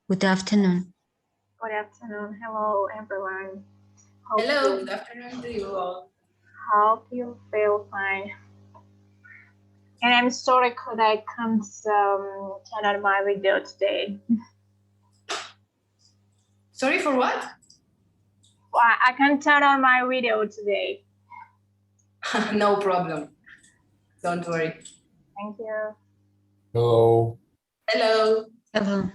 Good afternoon. Good afternoon. Hello, everyone. Hello, good afternoon to you all. Hope you feel fine. And I'm sorry could I can't turn on my video today. Sorry for what? Well, I can't turn on my video today. No problem. Don't worry. Thank you. Hello. Hello. Hello.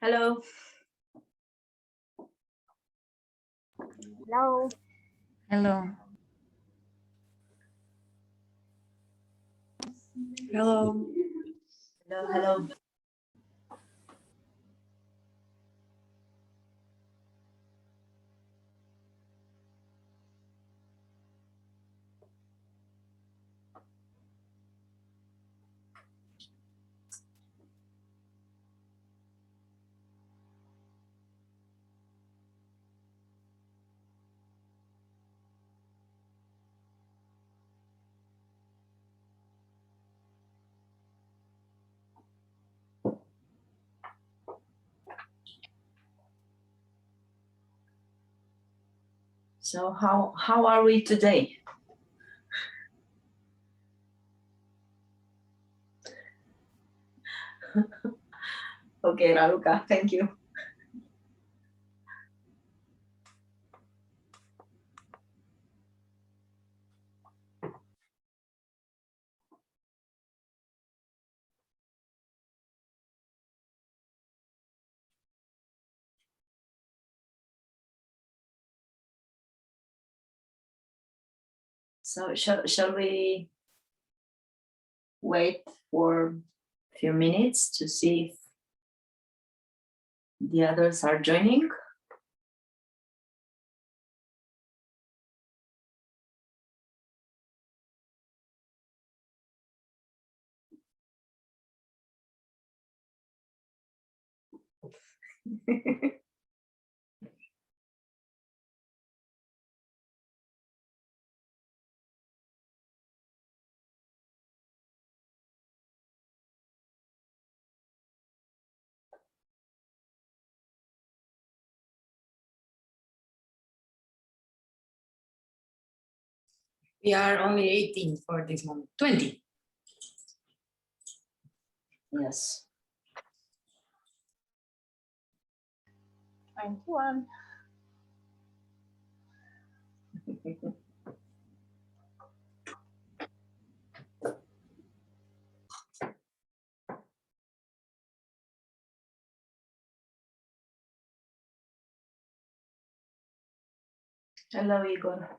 Hello. Hello. Hello. Hello. Hello, hello. So how are we today? Okay, Raluca, thank you. So shall we wait for a few minutes to see if the others are joining. We are only 18 for this moment, 20. Yes. 21. Hello, Igor.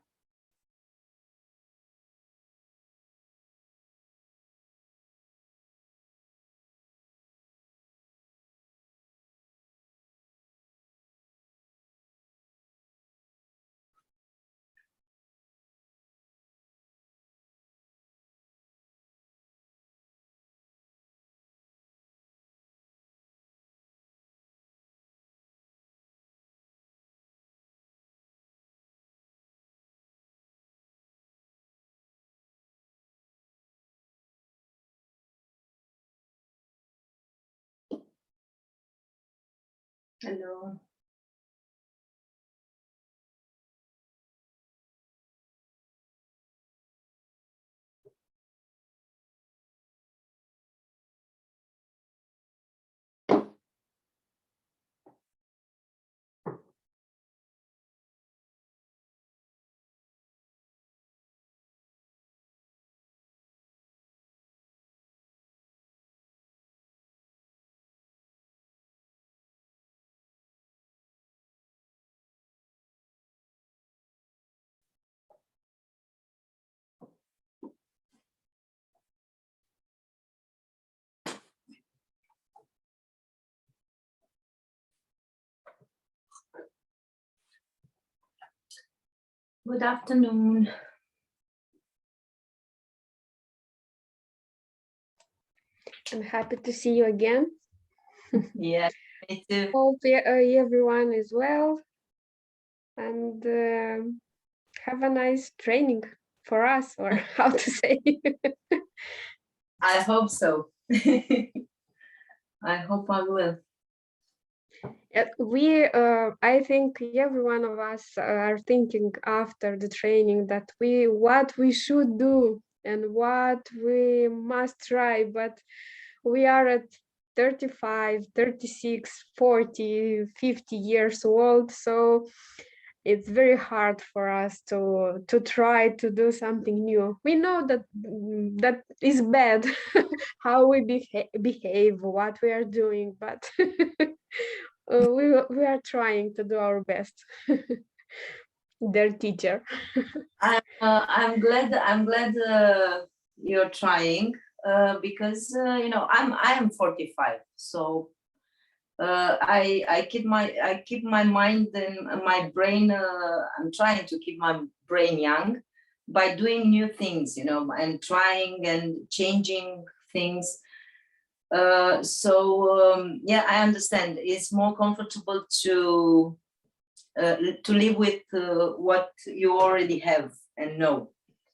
Hello. Good afternoon. I'm happy to see you again. Yeah, me too. Hope everyone is well and have a nice training for us, or how to say. I hope so. I hope I will. I think every one of us are thinking after the training that what we should do and what we must try, but we are at 35, 36, 40, 50 years old, so it's very hard for us to try to do something new. We know that that is bad, how we behave, what we are doing, but we are trying to do our best. Their teacher. I'm glad. You're trying because you know I am 45, so I keep my mind and my brain. I'm trying to keep my brain young by doing new things, you know, and trying and changing things. Yeah, I understand. It's more comfortable to live with what you already have and know.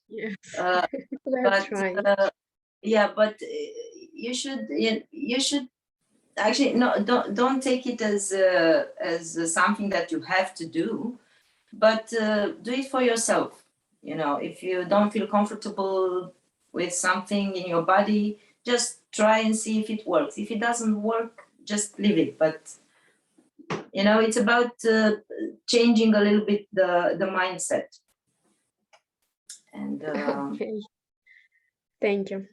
Yes. Uh, We're but trying. yeah, but you should actually no, don't take it as something that you have to do, but do it for yourself. You know, if you don't feel comfortable with something in your body, just try and see if it works. If it doesn't work, just leave it. But you know, it's about changing a little bit the mindset. And Okay. Thank you.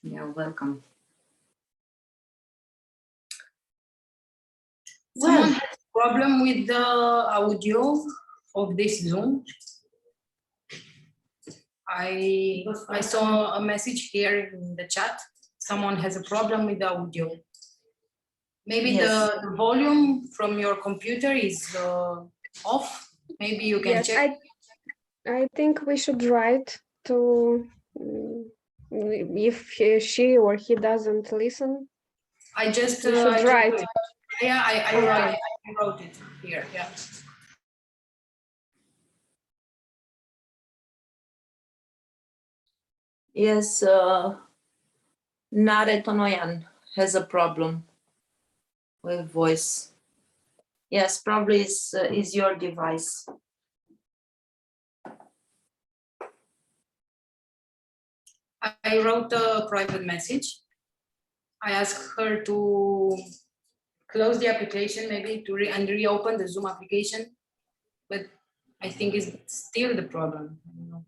you're welcome. Someone has a problem with the audio of this Zoom. I saw a message here in the chat. Someone has a problem with the audio. Maybe Yes. the volume from your computer is off. Maybe you can Yes, check. I think we should write to if she or he doesn't listen. I just We should write. Yeah, I Okay. wrote it here. Yeah. Yes, Nare Tonoyan has a problem with voice. Yes, probably is your device. I wrote a private message. I asked her to close the application, maybe to and reopen the Zoom application, but I think it's still the problem. I don't know.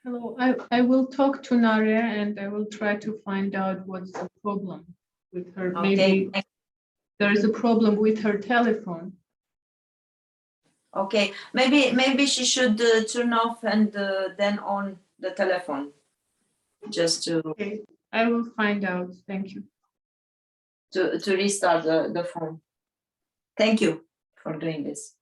Hello, I will talk to Nare and I will try to find out what's the problem with her. Okay. Maybe there is a problem with her telephone. Okay, maybe she should turn off and then on the telephone, just Okay, I will find out. Thank you. to restart the phone. Thank you for doing this.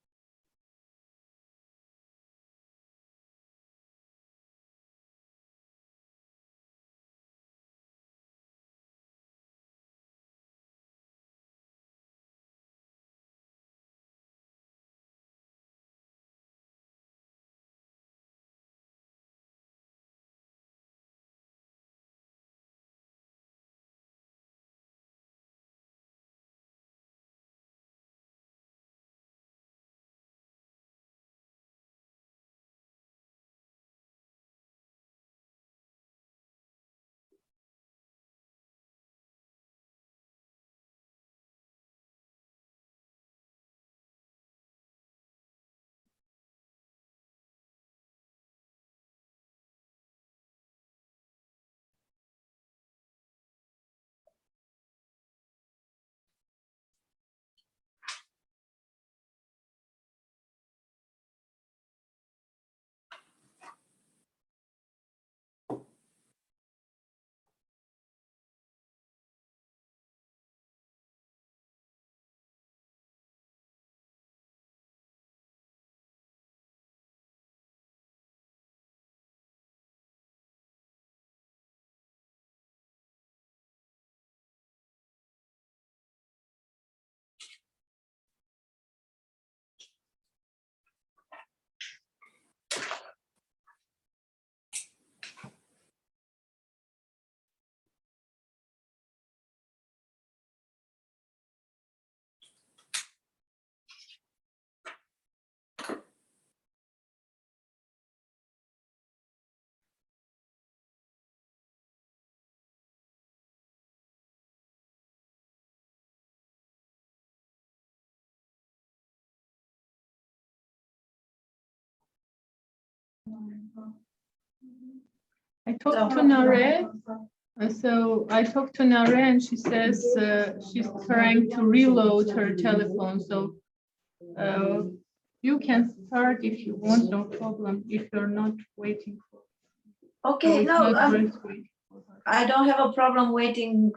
I talked to Nare. So I talked to Nare and she says she's trying to reload her telephone. So you can start if you want, no problem, if you're not waiting for. Okay, it's no, not worth waiting for her. I don't have a problem waiting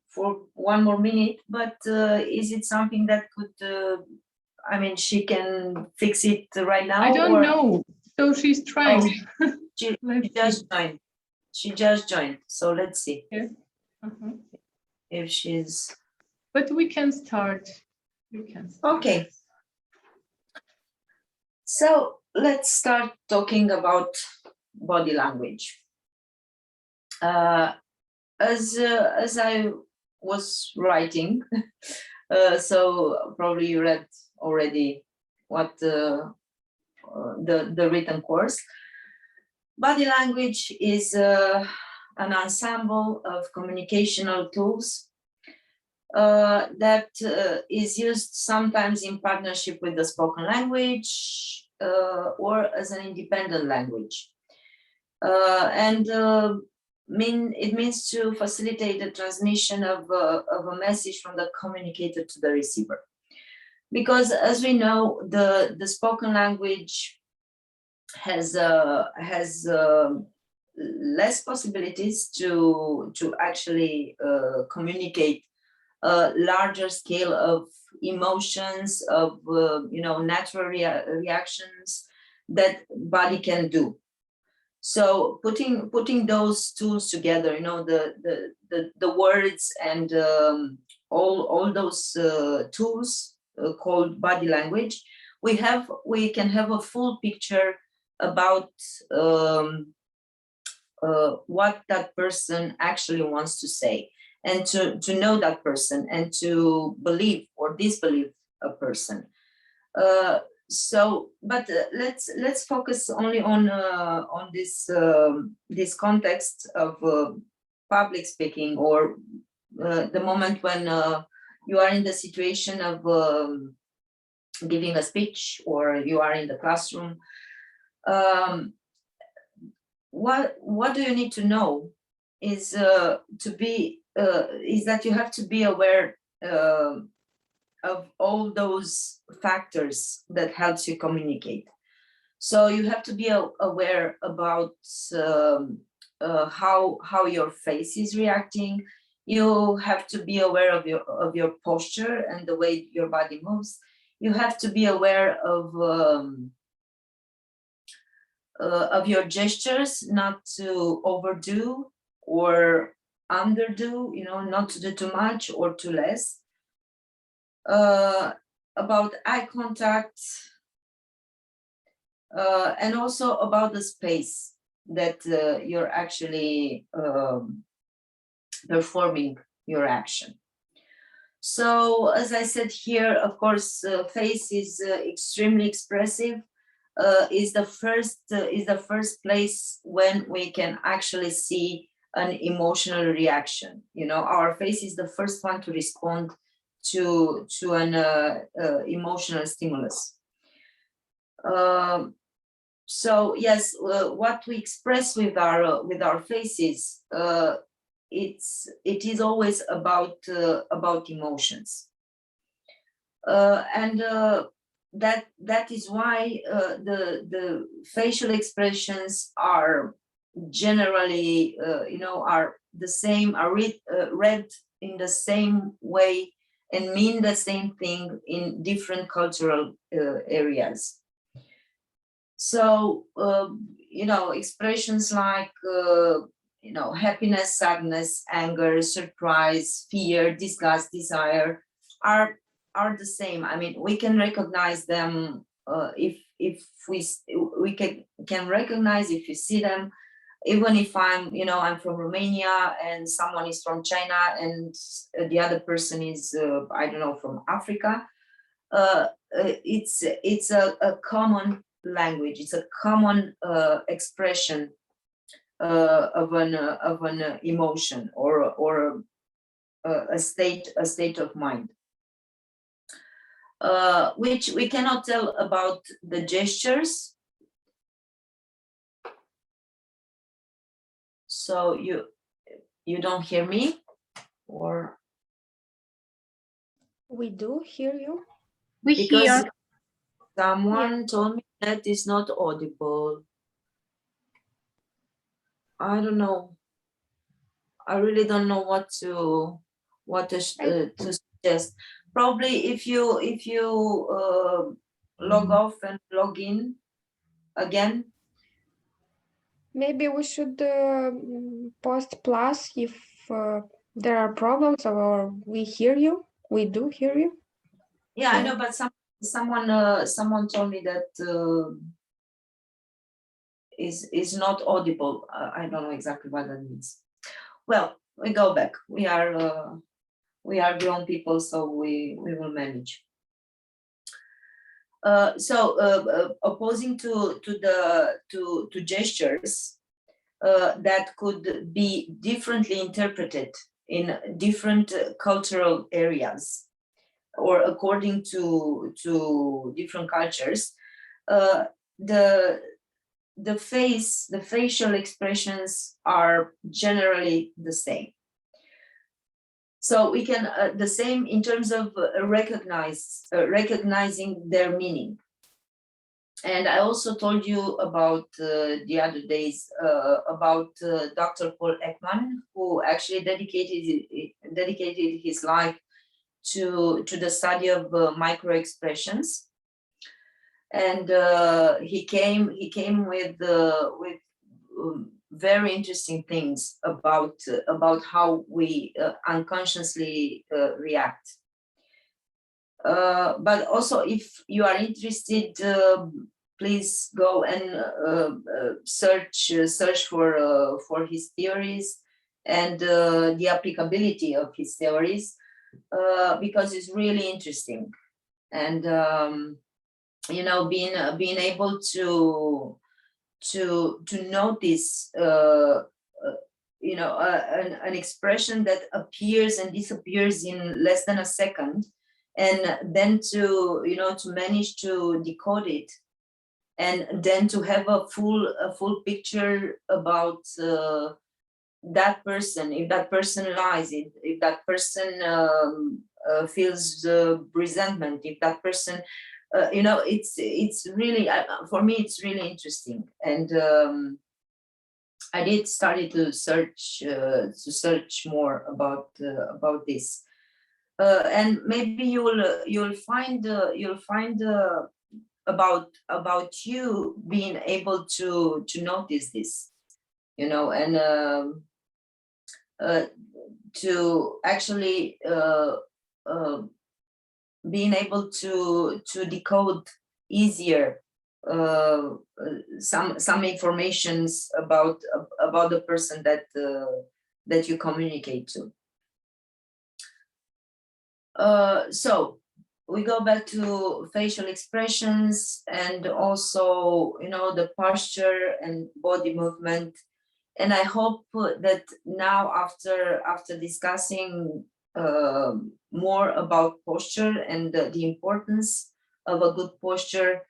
for one more minute, but is it something that could, I mean, she can fix it right now? I don't know. So she's trying. She Let's just see. joined. She just joined. So let's see Uh-huh. if she's. But we can start. You can start. Okay. So let's start talking about body language. As I was writing, so probably you read already what the written course. Body language is an ensemble of communicational tools that is used sometimes in partnership with the spoken language or as an independent language. It means to facilitate the transmission of a message from the communicator to the receiver. Because as we know, the spoken language has less possibilities to actually communicate a larger scale of emotions, of natural reactions that body can do. So putting those tools together, the words and all those tools called body language, we can have a full picture about what that person actually wants to say, and to know that person and to believe or disbelieve a person. But let's focus only on this context of public speaking, or the moment when you are in the situation of giving a speech, or you are in the classroom. What do you need to know is that you have to be aware of all those factors that helps you communicate. So you have to be aware about how your face is reacting. You have to be aware of your posture and the way your body moves. You have to be aware of your gestures, not to overdo or underdo, not to do too much or too less. About eye contact, and also about the space that you're actually performing your action. So, as I said here, of course, face is extremely expressive. Is the first place when we can actually see an emotional reaction. Our face is the first one to respond to an emotional stimulus. So yes, what we express with our faces, it is always about emotions, and that is why the facial expressions are generally are the same, are read in the same way and mean the same thing in different cultural areas. So expressions like happiness, sadness, anger, surprise, fear, disgust, desire are the same. I mean, we can recognize them if we can recognize if you see them. Even if I'm from Romania and someone is from China and the other person is I don't know, from Africa, it's a common language. It's a common expression of an emotion or a state of mind, which we cannot tell about the gestures. So you don't hear me, or We do hear you. We because hear. someone told me that is not audible. I don't know. I really don't know what to suggest. Probably if you log off and log in again. Maybe we should post plus if there are problems, or we hear you. We do hear you. Yeah, I know, but someone told me that is not audible. I don't know exactly what that means. Well, we go back. We are grown people, so we will manage. Opposing to gestures that could be differently interpreted in different cultural areas, or according to different cultures, the facial expressions are generally the same. So we can the same in terms of recognizing their meaning. And I also told you about the other days about Dr. Paul Ekman, who actually dedicated his life to the study of micro expressions, and he came with very interesting things about how we unconsciously react. But also, if you are interested, please go and search for his theories and the applicability of his theories, because it's really interesting. And you know, being able to notice you know, an expression that appears and disappears in less than a second, and then to, you know, to manage to decode it, and then to have a full picture about that person, if that person lies, if that person feels resentment, if that person you know, it's really, for me, it's really interesting. And I did started to search more about this, and maybe you'll find about you being able to notice this, you know, and to actually being able to decode easier some informations about the person that you communicate to. So we go back to facial expressions, and also, you know, the posture and body movement. And I hope that now, after discussing more about posture and the importance of a good posture,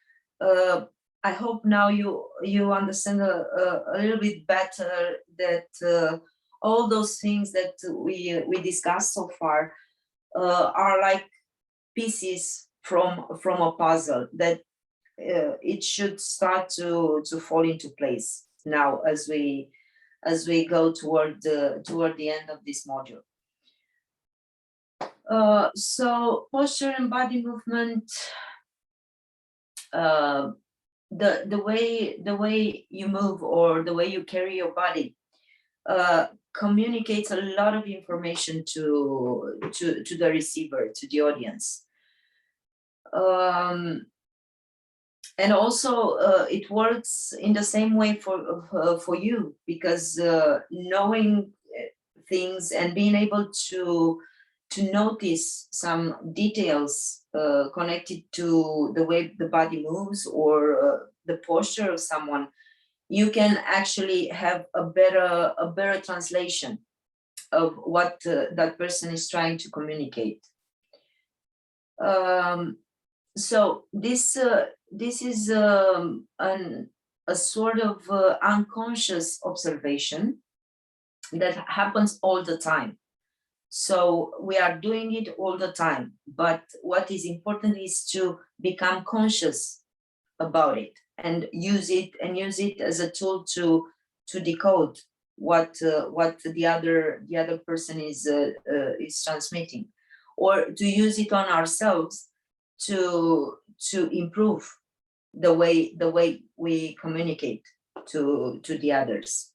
I hope now you understand a little bit better that all those things that we discussed so far are like pieces from a puzzle that it should start to fall into place now as we go toward the end of this module. So posture and body movement, the way you move or the way you carry your body communicates a lot of information to the receiver, to the audience. And also it works in the same way for you, because knowing things and being able to notice some details connected to the way the body moves or the posture of someone, you can actually have a better translation of what that person is trying to communicate. So this is a sort of unconscious observation that happens all the time. So we are doing it all the time, but what is important is to become conscious about it and use it as a tool to decode what the other person is transmitting, or to use it on ourselves to improve the way we communicate to the others.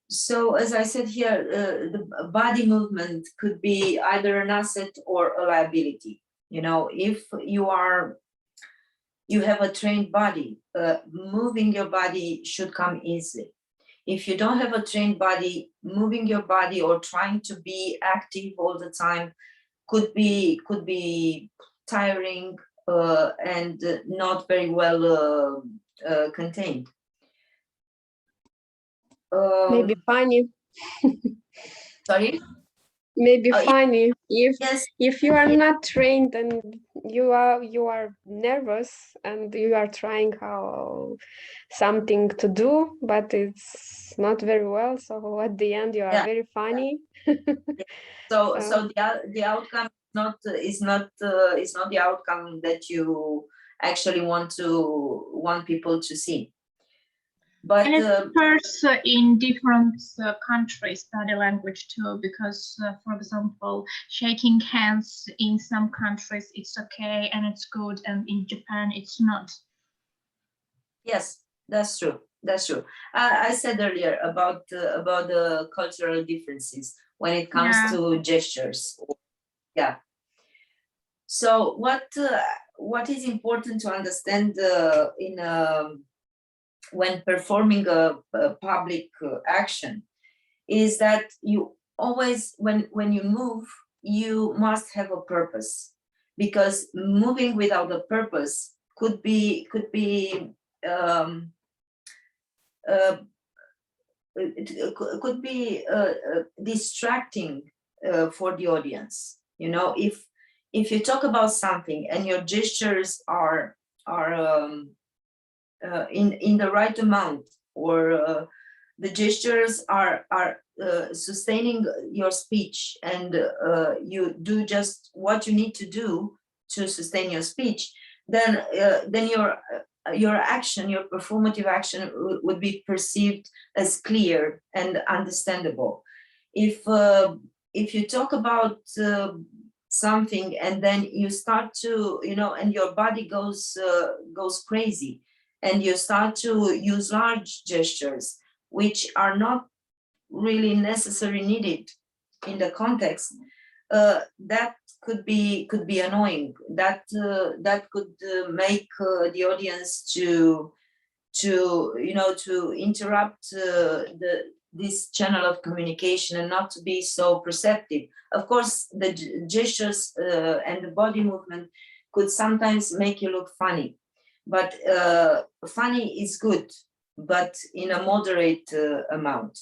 So as I said here, the body movement could be either an asset or a liability. You know, if you have a trained body, moving your body should come easily. If you don't have a trained body, moving your body or trying to be active all the time could be tiring and not very well contained. Maybe funny. Sorry? Maybe funny Yes. if you are not trained and you are nervous and you are trying something to do, but it's not very well. So at the end, you are very funny. So the outcome is not the outcome that you actually want people to see. But And it differs in different countries, study language too, because, for example, shaking hands in some countries it's okay and it's good, and in Japan it's not. yes, that's true. That's true. I said earlier about the cultural differences when it comes to gestures. Yeah. So what is important to understand when performing a public action is that you always, when you move, you must have a purpose, because moving without a purpose could be distracting for the audience. You know, if you talk about something and your gestures are in the right amount, or the gestures are sustaining your speech, and you do just what you need to do to sustain your speech, then your action, your performative action would be perceived as clear and understandable. If you talk about something and then you start to, and your body goes crazy, and you start to use large gestures, which are not really necessarily needed in the context, that could be annoying. That could make the audience to interrupt this channel of communication and not to be so perceptive. Of course, the gestures and the body movement could sometimes make you look funny, but funny is good, but in a moderate amount.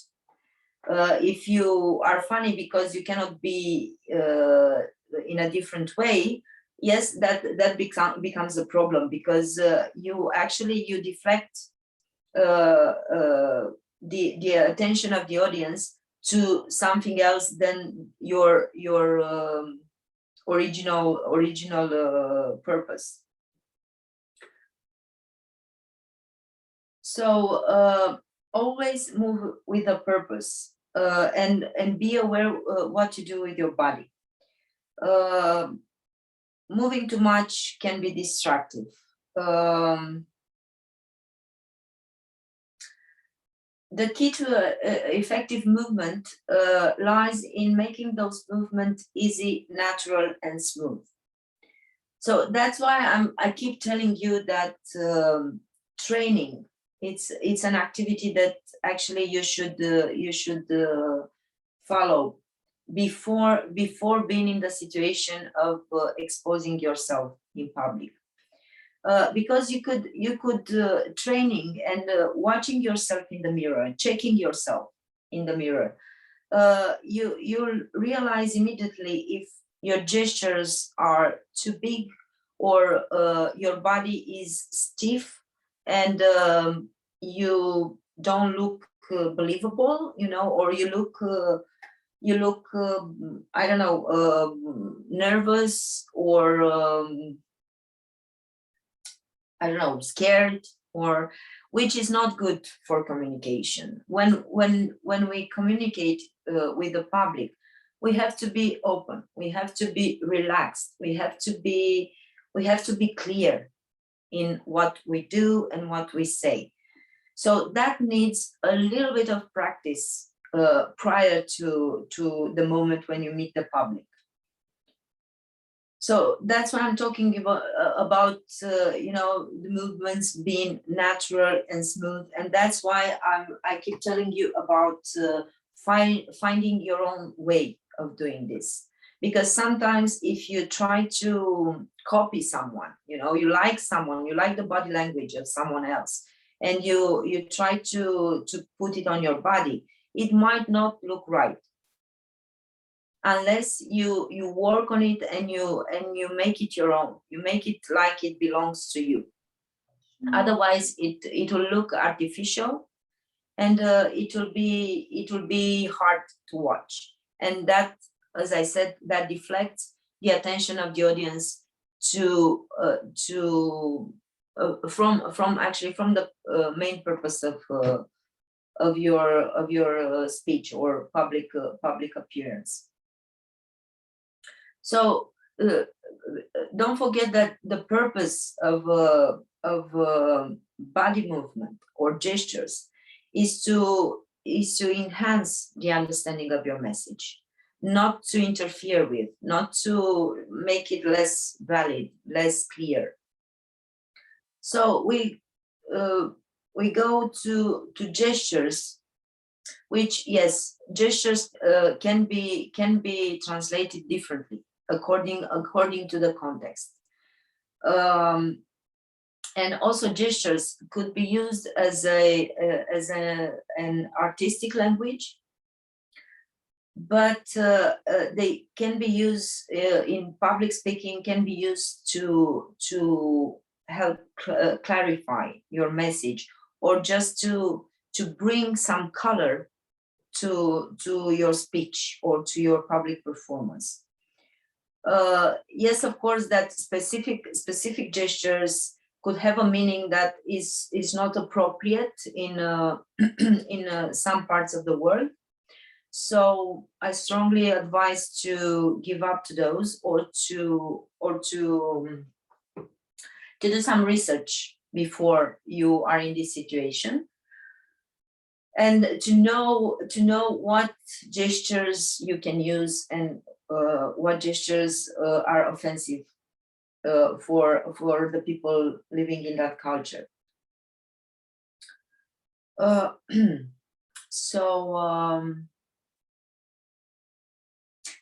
If you are funny because you cannot be in a different way, yes, that becomes a problem, because you deflect the attention of the audience to something else than your original purpose. So always move with a purpose, and be aware what you do with your body. Moving too much can be destructive. The key to effective movement lies in making those movements easy, natural, and smooth. So that's why I keep telling you that training, it's an activity that actually you should follow before being in the situation of exposing yourself in public. Because you could training and watching yourself in the mirror, checking yourself in the mirror, you'll realize immediately if your gestures are too big, or your body is stiff, and you don't look believable, or you look I don't know, nervous, or I don't know, scared, or which is not good for communication. When we communicate with the public, we have to be open, we have to be relaxed, we have to be clear in what we do and what we say. So that needs a little bit of practice prior to the moment when you meet the public. So that's what I'm talking about the movements being natural and smooth, and that's why I keep telling you about finding your own way of doing this. Because sometimes if you try to copy someone, you like someone, you like the body language of someone else, and you try to put it on your body, it might not look right. Unless you work on it and you make it your own, you make it like it belongs to you. Otherwise, it will look artificial, and it will be hard to watch. And that, as I said, that deflects the attention of the audience to from the main purpose of your speech or public appearance. So don't forget that the purpose of body movement or gestures is to enhance the understanding of your message, not to interfere with, not to make it less valid, less clear. So we go to gestures, which, yes, gestures can be translated differently according to the context. And also gestures could be used as an artistic language, but they can be used in public speaking, can be used to help clarify your message, or just to bring some color to your speech or to your public performance. Yes, of course, that specific gestures could have a meaning that is not appropriate in some parts of the world. So I strongly advise to give up to those, or to do some research before you are in this situation, and to know what gestures you can use and what gestures are offensive for the people living in that culture.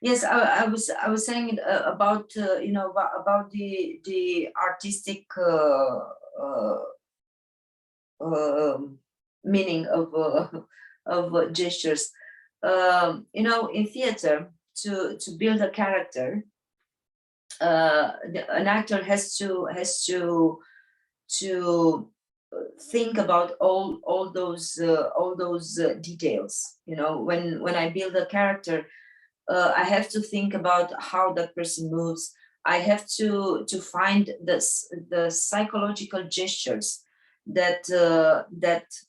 Yes, I was saying about about the artistic meaning of gestures. In theater, to build a character, an actor has to think about all those details. When I build a character, I have to think about how that person moves. I have to find the psychological gestures that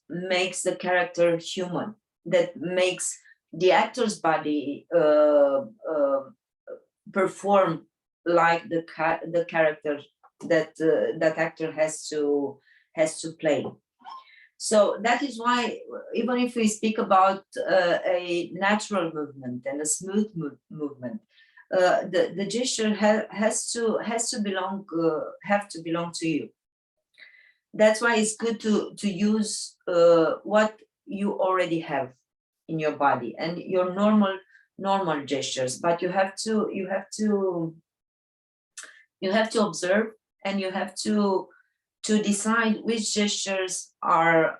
makes the character human, that makes the actor's body perform like the character that that actor has to play. So that is why, even if we speak about a natural movement and a smooth movement, the gesture has to belong to you. That's why it's good to use what you already have in your body and your normal gestures. But you have to observe, and you have to decide which gestures are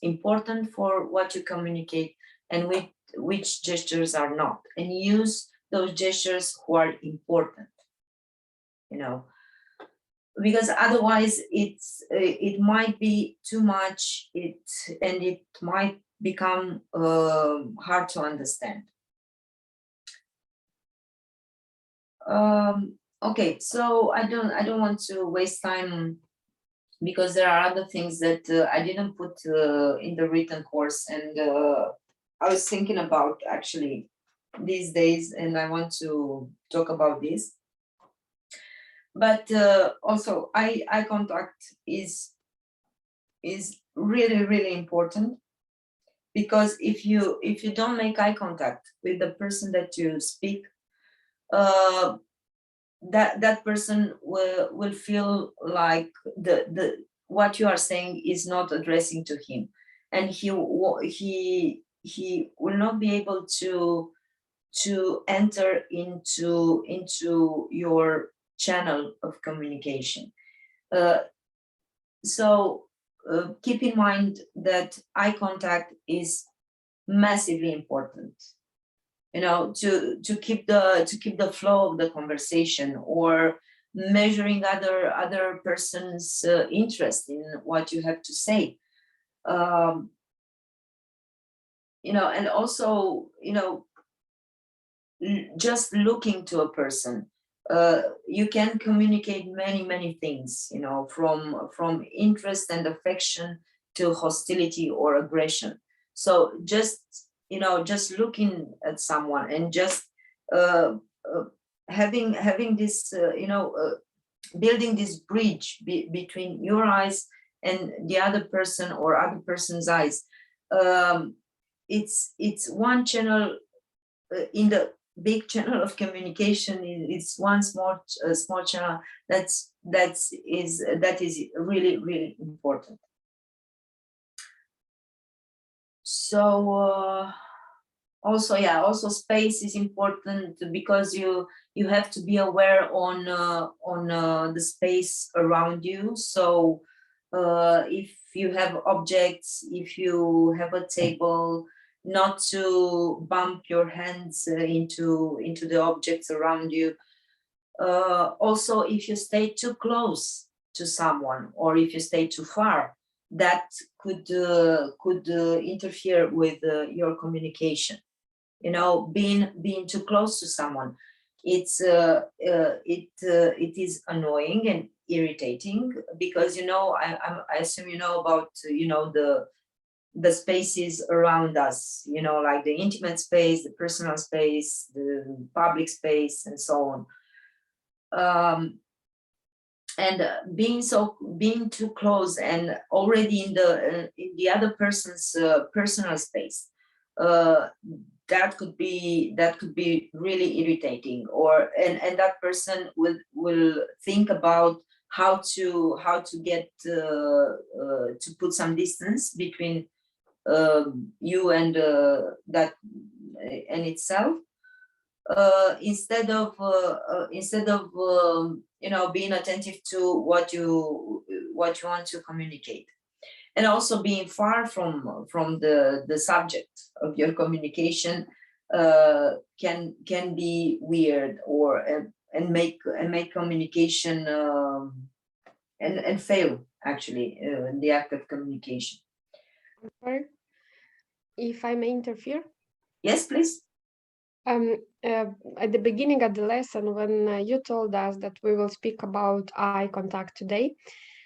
important for what you communicate, and which gestures are not, and use those gestures who are important, because otherwise it might be too much, and it might become hard to understand. Okay, so I don't want to waste time, because there are other things that I didn't put in the written course, and I was thinking about actually these days, and I want to talk about this. But also, eye contact is really important, because if you don't make eye contact with the person that you speak, that person will feel like the what you are saying is not addressing to him, and he will not be able to enter into your channel of communication. So keep in mind that eye contact is massively important, to keep the flow of the conversation, or measuring other person's interest in what you have to say, and also just looking to a person, you can communicate many things, you know, from interest and affection to hostility or aggression. So just, you know, just looking at someone and just having this, building this bridge between your eyes and the other person or other person's eyes. It's one channel in the big channel of communication. It's one small channel that is really important. So also space is important, because you have to be aware on the space around you. So if you have objects, if you have a table, not to bump your hands into the objects around you. Also, if you stay too close to someone, or if you stay too far, that could interfere with your communication. You know, being too close to someone, it is annoying and irritating, because, you know, I assume you know about, you know, the spaces around us, you know, like the intimate space, the personal space, the public space, and so on. And being too close and already in the other person's personal space, that could be really irritating, and that person will think about how to get to put some distance between you and that and itself, instead of you know, being attentive to what you want to communicate. And also being far from the subject of your communication can be weird, or and make communication and fail, actually, in the act of communication. Sorry, if I may interfere. Yes, please. At the beginning of the lesson, when you told us that we will speak about eye contact today,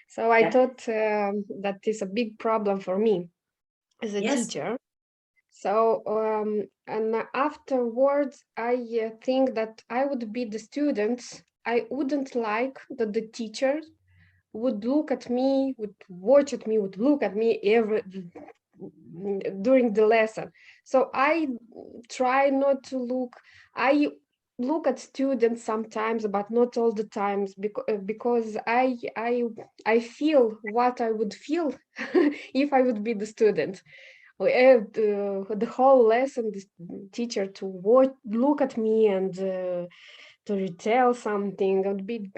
so I thought that is a big problem for me as a teacher. So and afterwards, I think that I would be the students. I wouldn't like that the teachers would look at me, would watch at me, would look at me during the lesson. So I try not to look. I look at students sometimes, but not all the times, because I feel what I would feel if I would be the student. The whole lesson, the teacher to look at me and to retell something would be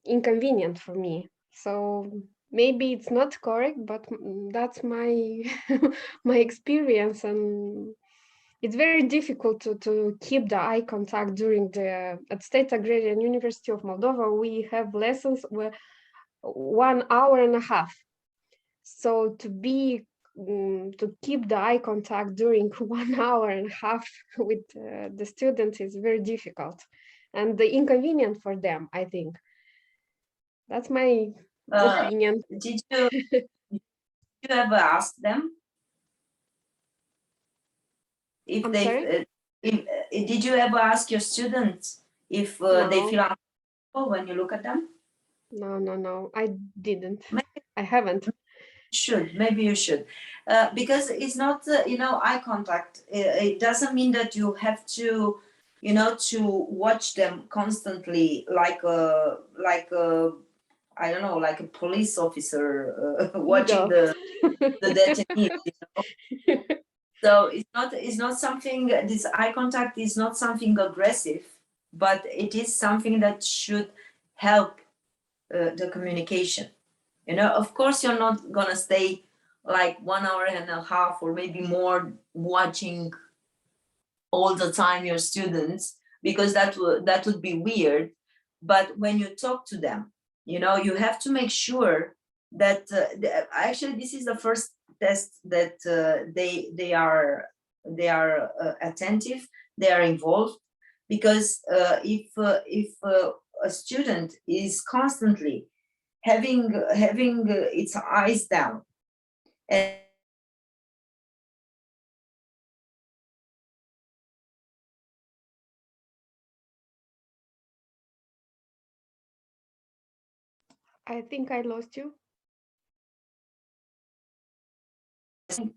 inconvenient for me. So maybe it's not correct, but that's my my experience, and it's very difficult to keep the eye contact during at State Agrarian University of Moldova. We have lessons where 1 hour and a half. So to keep the eye contact during 1 hour and a half with the students is very difficult, and the inconvenient for them, I think. That's my opinion. Did you ever ask them if I'm they sorry? did you ever ask your students if they feel uncomfortable when you look at them? No, I didn't. Maybe I haven't. maybe you should, because it's not you know, eye contact. It doesn't mean that you have to, you know, to watch them constantly, like a I don't know, like a police officer watching the detainees, you know? So it's not something, this eye contact is not something aggressive, but it is something that should help the communication. You know, of course, you're not gonna stay like 1 hour and a half or maybe more watching all the time your students, because that would be weird. But when you talk to them, you know, you have to make sure that actually this is the first test that they are attentive. they are involved, because if a student is constantly having its eyes down, and I think I lost you.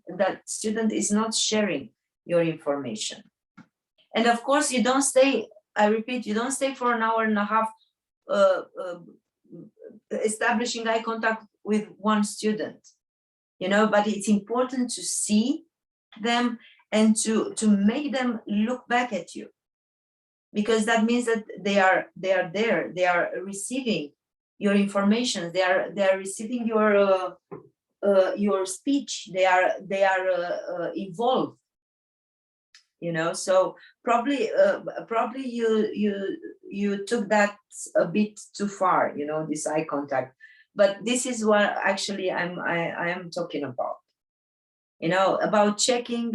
that student is not sharing your information. And of course, you don't stay, I repeat, you don't stay for an hour and a half establishing eye contact with one student, you know, but it's important to see them and to make them look back at you, because that means that they are there, they are receiving your information, they are receiving your speech, they are involved, you know. So probably you took that a bit too far, you know, this eye contact, but this is what actually I am talking about, you know, about checking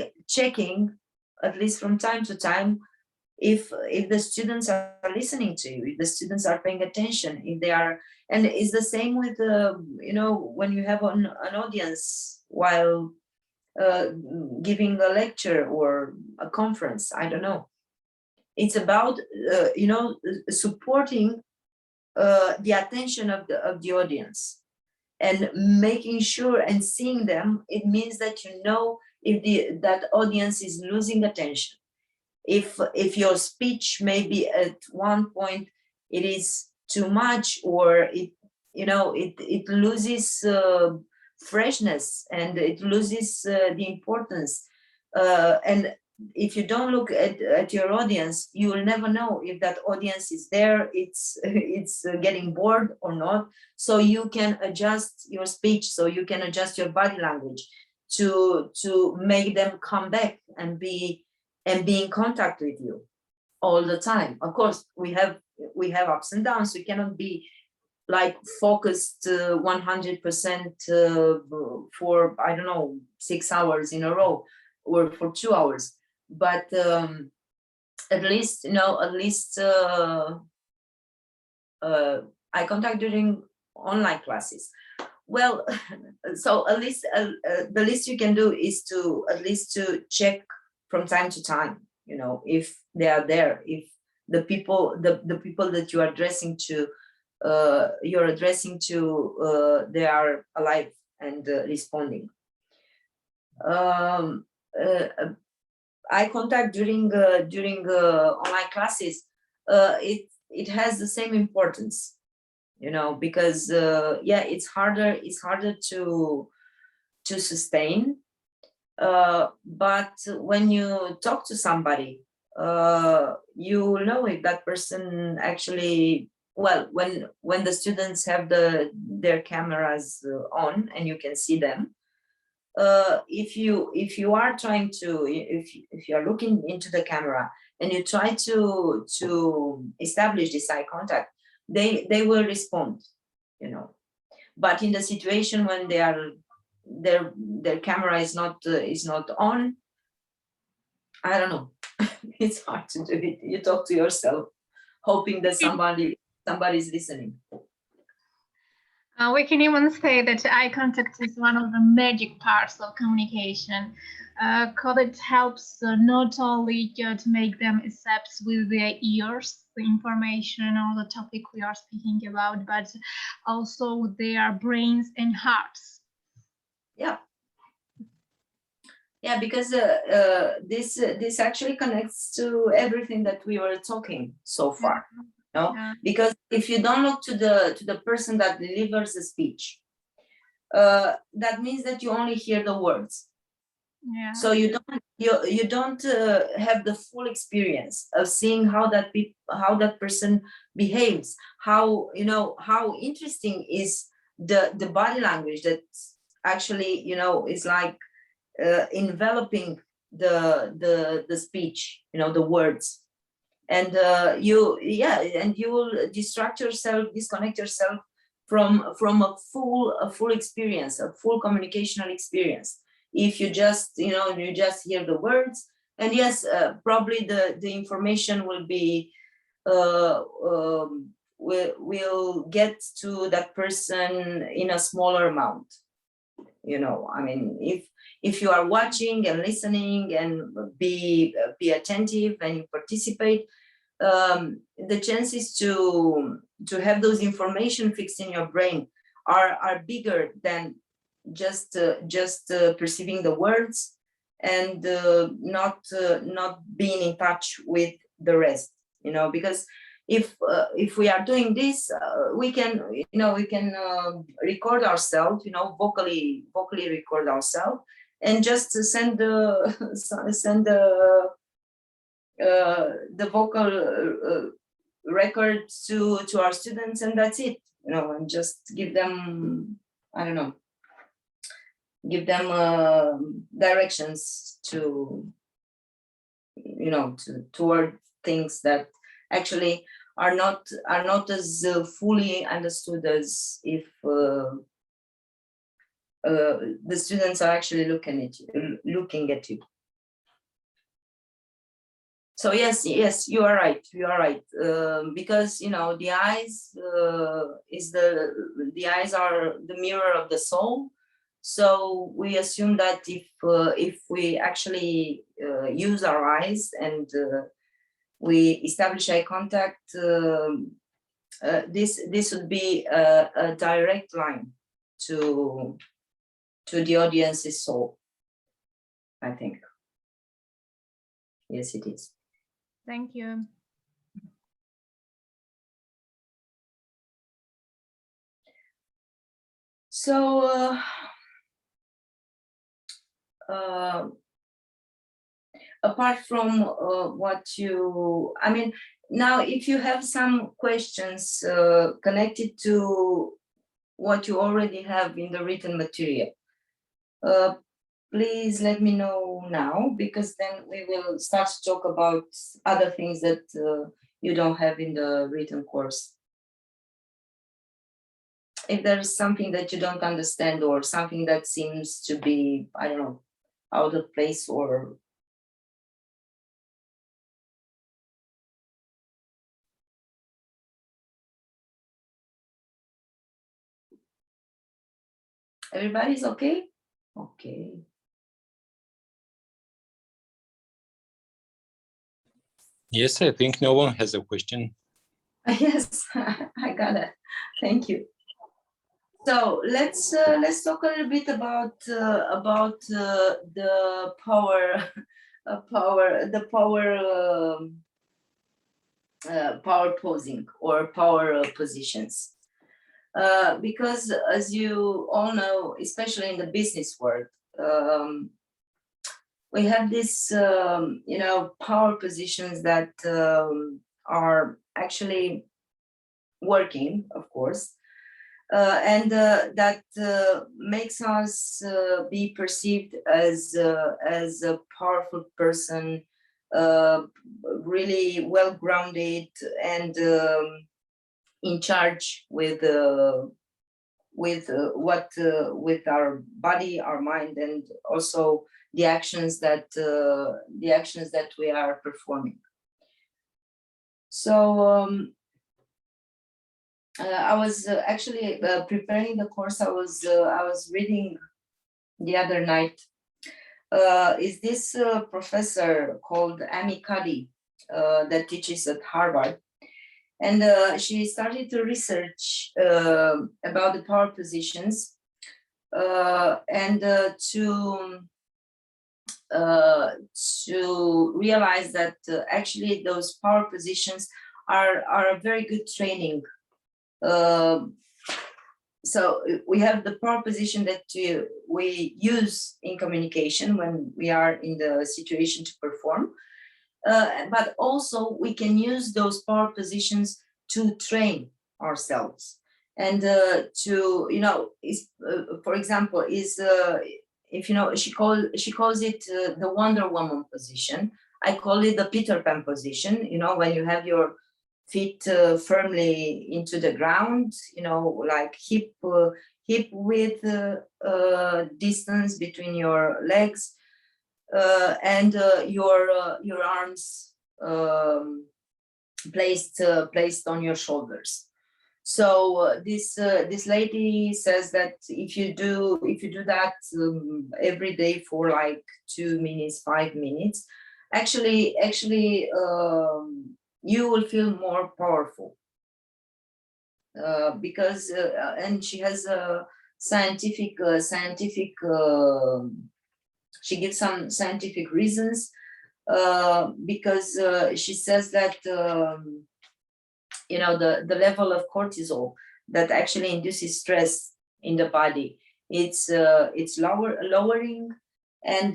at least from time to time if the students are listening to you, if the students are paying attention, if they are. And it's the same with you know, when you have an audience while giving a lecture or a conference, I don't know. It's about you know, supporting the attention of the audience and making sure and seeing them. It means that you know if that audience is losing attention, if your speech maybe at one point it is too much, or it, you know, it loses freshness, and it loses the importance, and if you don't look at your audience, you will never know if that audience is there, it's getting bored or not. So you can adjust your speech, so you can adjust your body language to make them come back and be in contact with you all the time. Of course, we have ups and downs. We cannot be like focused 100% for, I don't know, 6 hours in a row or for 2 hours. But at least, you know, eye contact during online classes. Well, so at least the least you can do is to at least to check from time to time, you know, if they are there, if the people that you are addressing to, they are alive and responding. Eye contact during online classes, it has the same importance, you know, because yeah, it's harder to sustain. But when you talk to somebody, you will know if that person actually, well, when the students have their cameras on and you can see them, if you are trying to, if you are looking into the camera and you try to establish this eye contact, they will respond, you know. But in the situation when they are, their camera is not on, I don't know. It's hard to do it. You talk to yourself, hoping that somebody's listening. We can even say that eye contact is one of the magic parts of communication, because it helps not only to make them accept with their ears the information or the topic we are speaking about, but also with their brains and hearts. Yeah. Yeah, because this actually connects to everything that we were talking so far. No, Yeah. because if you don't look to the person that delivers the speech, that means that you only hear the words. Yeah. So you don't have the full experience of seeing how that person behaves, how, you know, how interesting is the body language that actually, you know, is like enveloping the speech, you know, the words. And you will disconnect yourself from a full experience, a full communicational experience, if you just, you know, you just hear the words And yes, probably the information will be will get to that person in a smaller amount. You know, I mean, if you are watching and listening and be attentive and you participate, the chances to have those information fixed in your brain are bigger than just perceiving the words and not being in touch with the rest. You know, because if we are doing this, we can record ourselves, you know, vocally record ourselves, and just send the vocal record to our students, and that's it. You know, and just give them, I don't know, give them directions to, you know, toward things that actually are not as fully understood as if the students are actually looking at you. So yes, you are right. Because, you know, the eyes the eyes are the mirror of the soul. So we assume that if we actually use our eyes and we establish eye contact, this would be a direct line to the audience's soul, I think. Yes, it is. Thank you. So apart from what you, I mean, now if you have some questions connected to what you already have in the written material, please let me know now, because then we will start to talk about other things that you don't have in the written course. If there's something that you don't understand or something that seems to be, I don't know, out of place or everybody's okay? Okay. Yes, I think no one has a question. Yes, I got it. Thank you. So let's talk a little bit about the power posing or power positions, because as you all know, especially in the business world, we have this you know, power positions that are actually working, of course, and that makes us be perceived as a powerful person, really well grounded and in charge with our body, our mind, and also the actions that we are performing. So I was actually preparing the course. I was reading the other night. Is this professor called Amy Cuddy that teaches at Harvard, and she started to research about the power positions and to realize that actually those power positions are a very good training. So we have the power position that we use in communication when we are in the situation to perform, but also we can use those power positions to train ourselves and to, you know, for example, if you know, she calls it the Wonder Woman position. I call it the Peter Pan position. You know, when you have your feet firmly into the ground, you know, like hip width distance between your legs, and your arms placed on your shoulders. So this lady says that if you do that every day for like 2 minutes, 5 minutes, actually you will feel more powerful, because and she has a scientific she gives some scientific reasons, because she says that the level of cortisol that actually induces stress in the body, it's lowering, and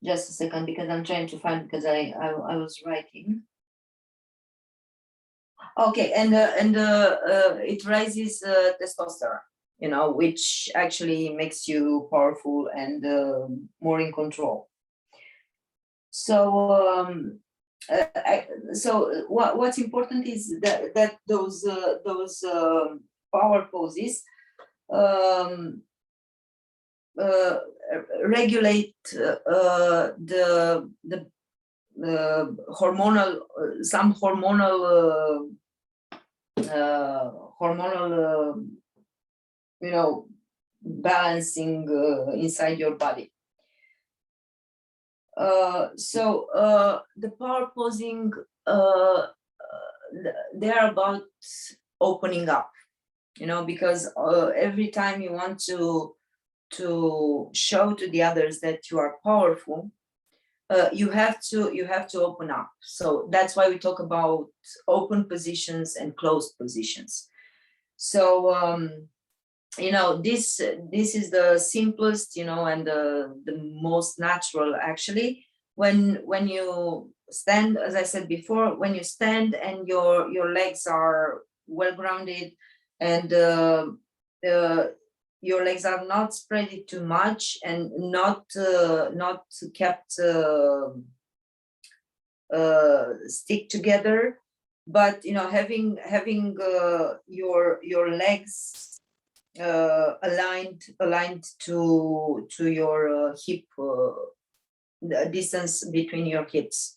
just a second, because I'm trying to find, because I was writing. Okay, and it raises testosterone, which actually makes you powerful and more in control. So what's important is that those power poses regulate the hormonal balancing inside your body. So the power posing, they're about opening up, because every time you want to show to the others that you are powerful, you have to open up. So that's why we talk about open positions and closed positions. So this is the simplest, and the most natural, actually, when you stand, as I said before, when you stand and your legs are well grounded, and your legs are not spread too much and not kept stick together, but having your legs aligned to your hip, the distance between your hips.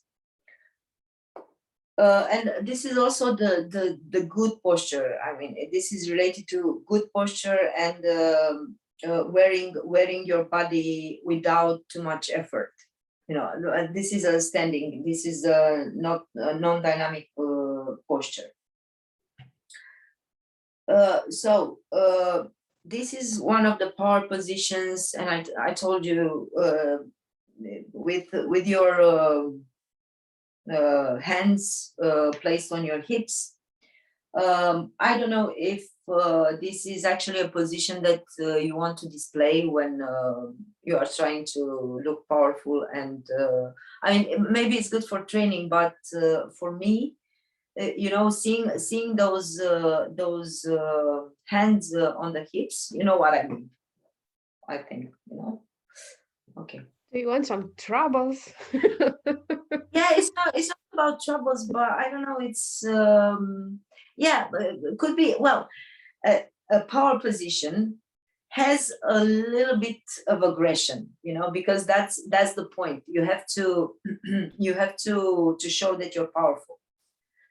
And this is also the good posture. I mean, this is related to good posture and wearing your body without too much effort. This is a standing. This is not a non-dynamic posture. So this is one of the power positions, and I told you with your hands placed on your hips. I don't know if this is actually a position that you want to display when you are trying to look powerful, and I mean, maybe it's good for training, but for me, seeing those hands on the hips, you know what I mean, I think, okay. Do you want some troubles? Yeah, it's not about troubles, but I don't know, it's it could be, well, a power position has a little bit of aggression, because that's the point. You have to show that you're powerful.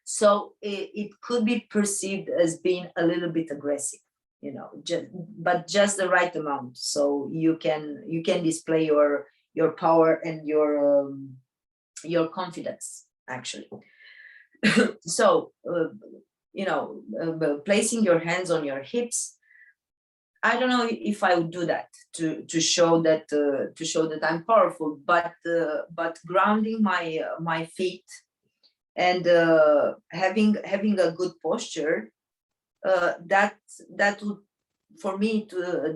So it could be perceived as being a little bit aggressive, but just the right amount, so you can display your power and your confidence, actually. So placing your hands on your hips, I don't know if I would do that to show that I'm powerful, but grounding my feet and having a good posture, that would, for me,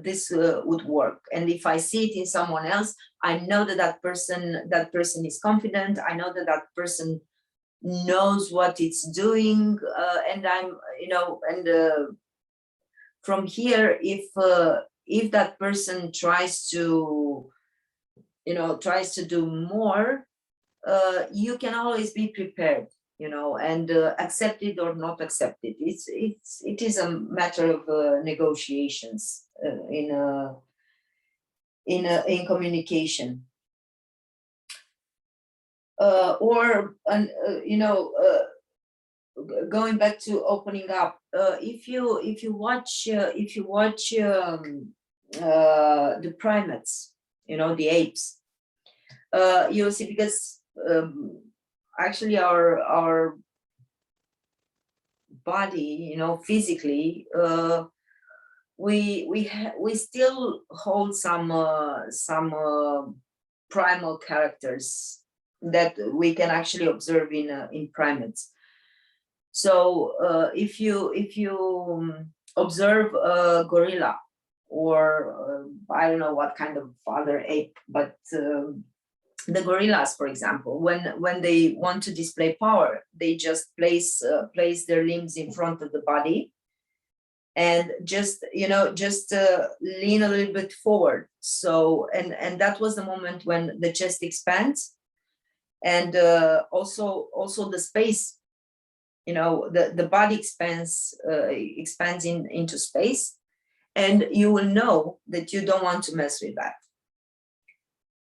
this would work. And if I see it in someone else, I know that person is confident. I know that person knows what it's doing, and I'm, from here, if that person tries to do more, you can always be prepared. and accepted or not accepted. It is a matter of negotiations in communication. Going back to opening up, if you watch the primates, the apes, you'll see, because actually our body, physically, we still hold some primal characters that we can actually observe in primates. So if you observe a gorilla, or I don't know what kind of other ape, but the gorillas, for example, when they want to display power, they just place their limbs in front of the body, and just lean a little bit forward. So and that was the moment when the chest expands, and also the space, the body expands into space, and you will know that you don't want to mess with that.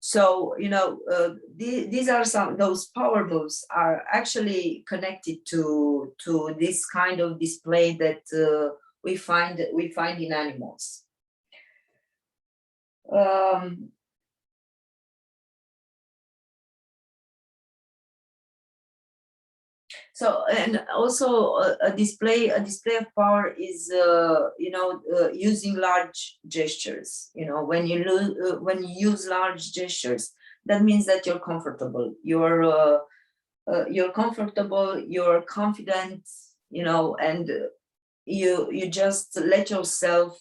So these are those power moves are actually connected to this kind of display that we find in animals. So, and also a display of power is using large gestures. When you use large gestures, that means that you're comfortable. You're comfortable. You're confident. And you just let yourself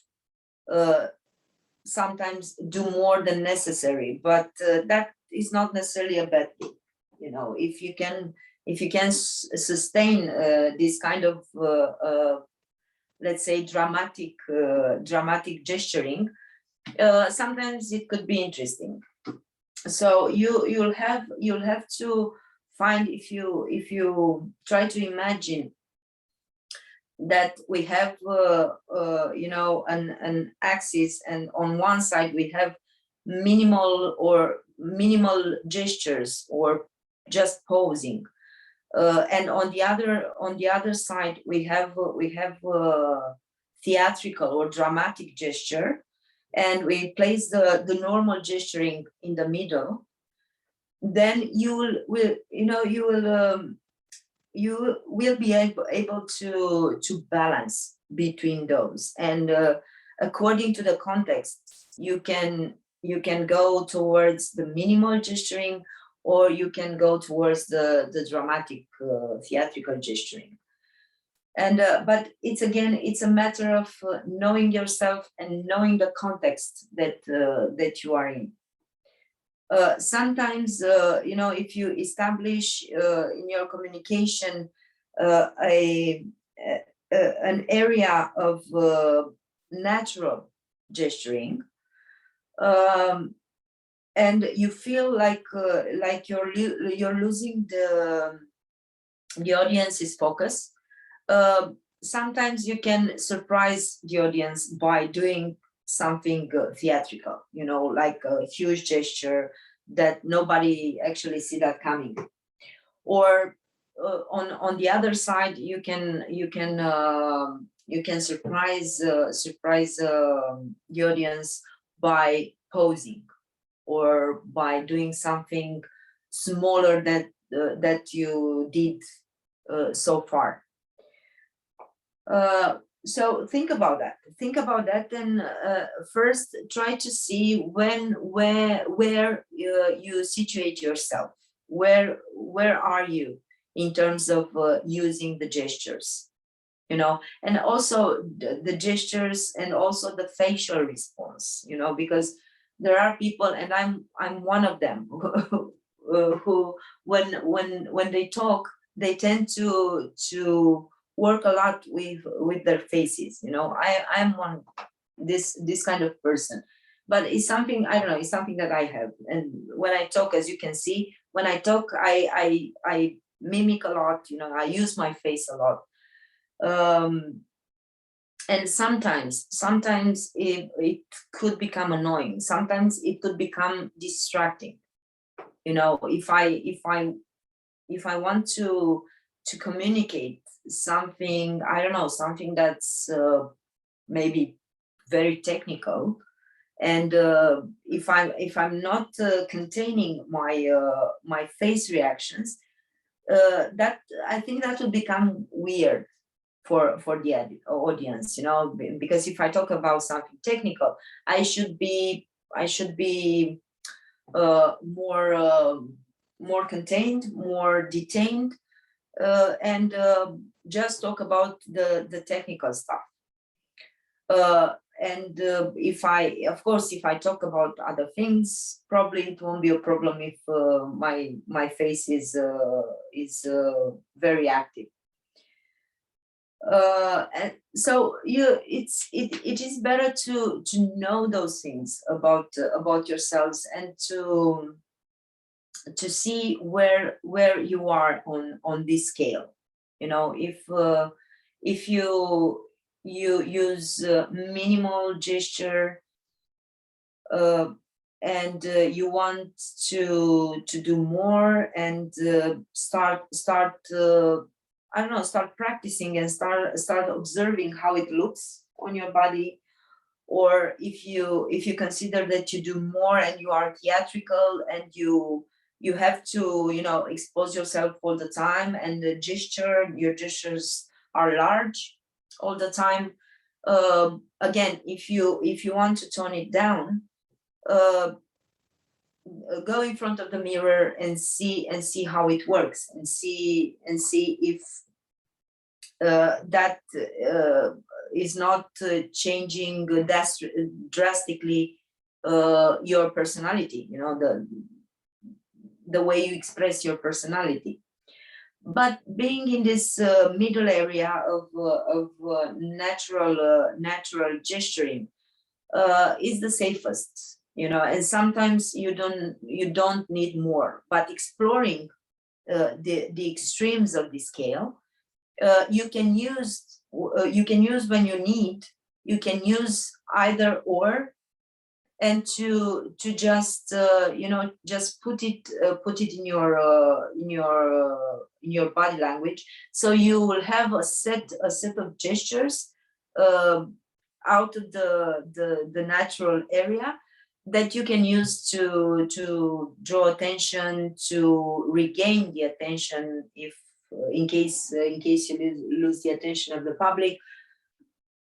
sometimes do more than necessary. But that is not necessarily a bad thing. If you can sustain this kind of, let's say, dramatic gesturing, sometimes it could be interesting. So you'll have to find, if you try to imagine that we have an axis, and on one side we have minimal gestures or just posing. And on the other side, we have theatrical or dramatic gesture, and we place the normal gesturing in the middle. Then you will be able to balance between those, and according to the context, you can go towards the minimal gesturing, or you can go towards the dramatic theatrical gesturing. And but it's a matter of knowing yourself and knowing the context that you are in. Sometimes if you establish in your communication an area of natural gesturing, and you feel like you're losing the audience's focus, sometimes you can surprise the audience by doing something theatrical, like a huge gesture that nobody actually see that coming. Or on the other side, you can surprise the audience by posing, or by doing something smaller that you did so far. So think about that. And first try to see where you situate yourself. Where are you in terms of using the gestures? And also the gestures, and also the facial response. Because there are people, and I'm one of them, who when they talk, they tend to work a lot with their faces. I'm one this kind of person, but it's something, I don't know, it's something that I have. And when I talk, as you can see, when I talk, I mimic a lot, I use my face a lot. And sometimes it could become annoying. Sometimes it could become distracting. If I want to communicate something, I don't know, something that's maybe very technical, and if I'm not containing my face reactions, that I think that will become weird for the audience, because if I talk about something technical, I should be more contained, more detained, and just talk about the technical stuff. And if I talk about other things, probably it won't be a problem if my face is very active. And so it is better to know those things about yourselves, and to see where you are on this scale. If you use minimal gesture, and you want to do more, and start I don't know, start practicing and start observing how it looks on your body. Or if you consider that you do more and you are theatrical, and you have to expose yourself all the time, and your gestures are large all the time, again, if you want to tone it down, go in front of the mirror and see how it works, and see if that is not changing drastically your personality, the way you express your personality. But being in this middle area of natural gesturing is the safest, and sometimes you don't need more. But exploring the extremes of the scale, you can use when you need. You can use either or, and to just just put it in your body language. So you will have a set of gestures out of the natural area that you can use to draw attention, to regain the attention, if in case you lose the attention of the public,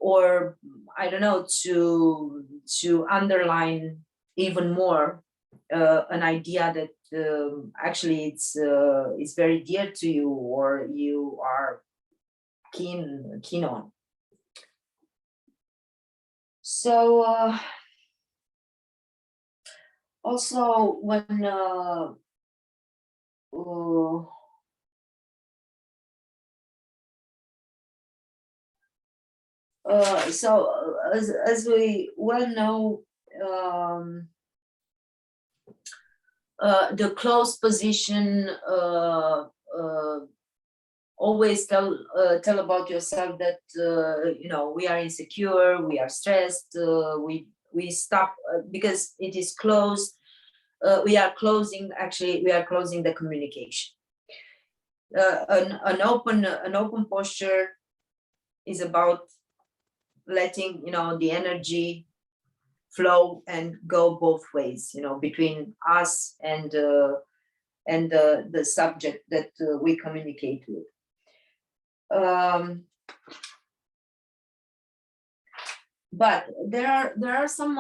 or I don't know, to underline even more an idea that actually it's very dear to you, or you are keen on. So also when so as we well know, the closed position, always tell about yourself that we are insecure, we are stressed, we stop because it is closed. We are closing the communication. An open posture is about letting the energy flow and go both ways, between us and the subject that we communicate with. But there are some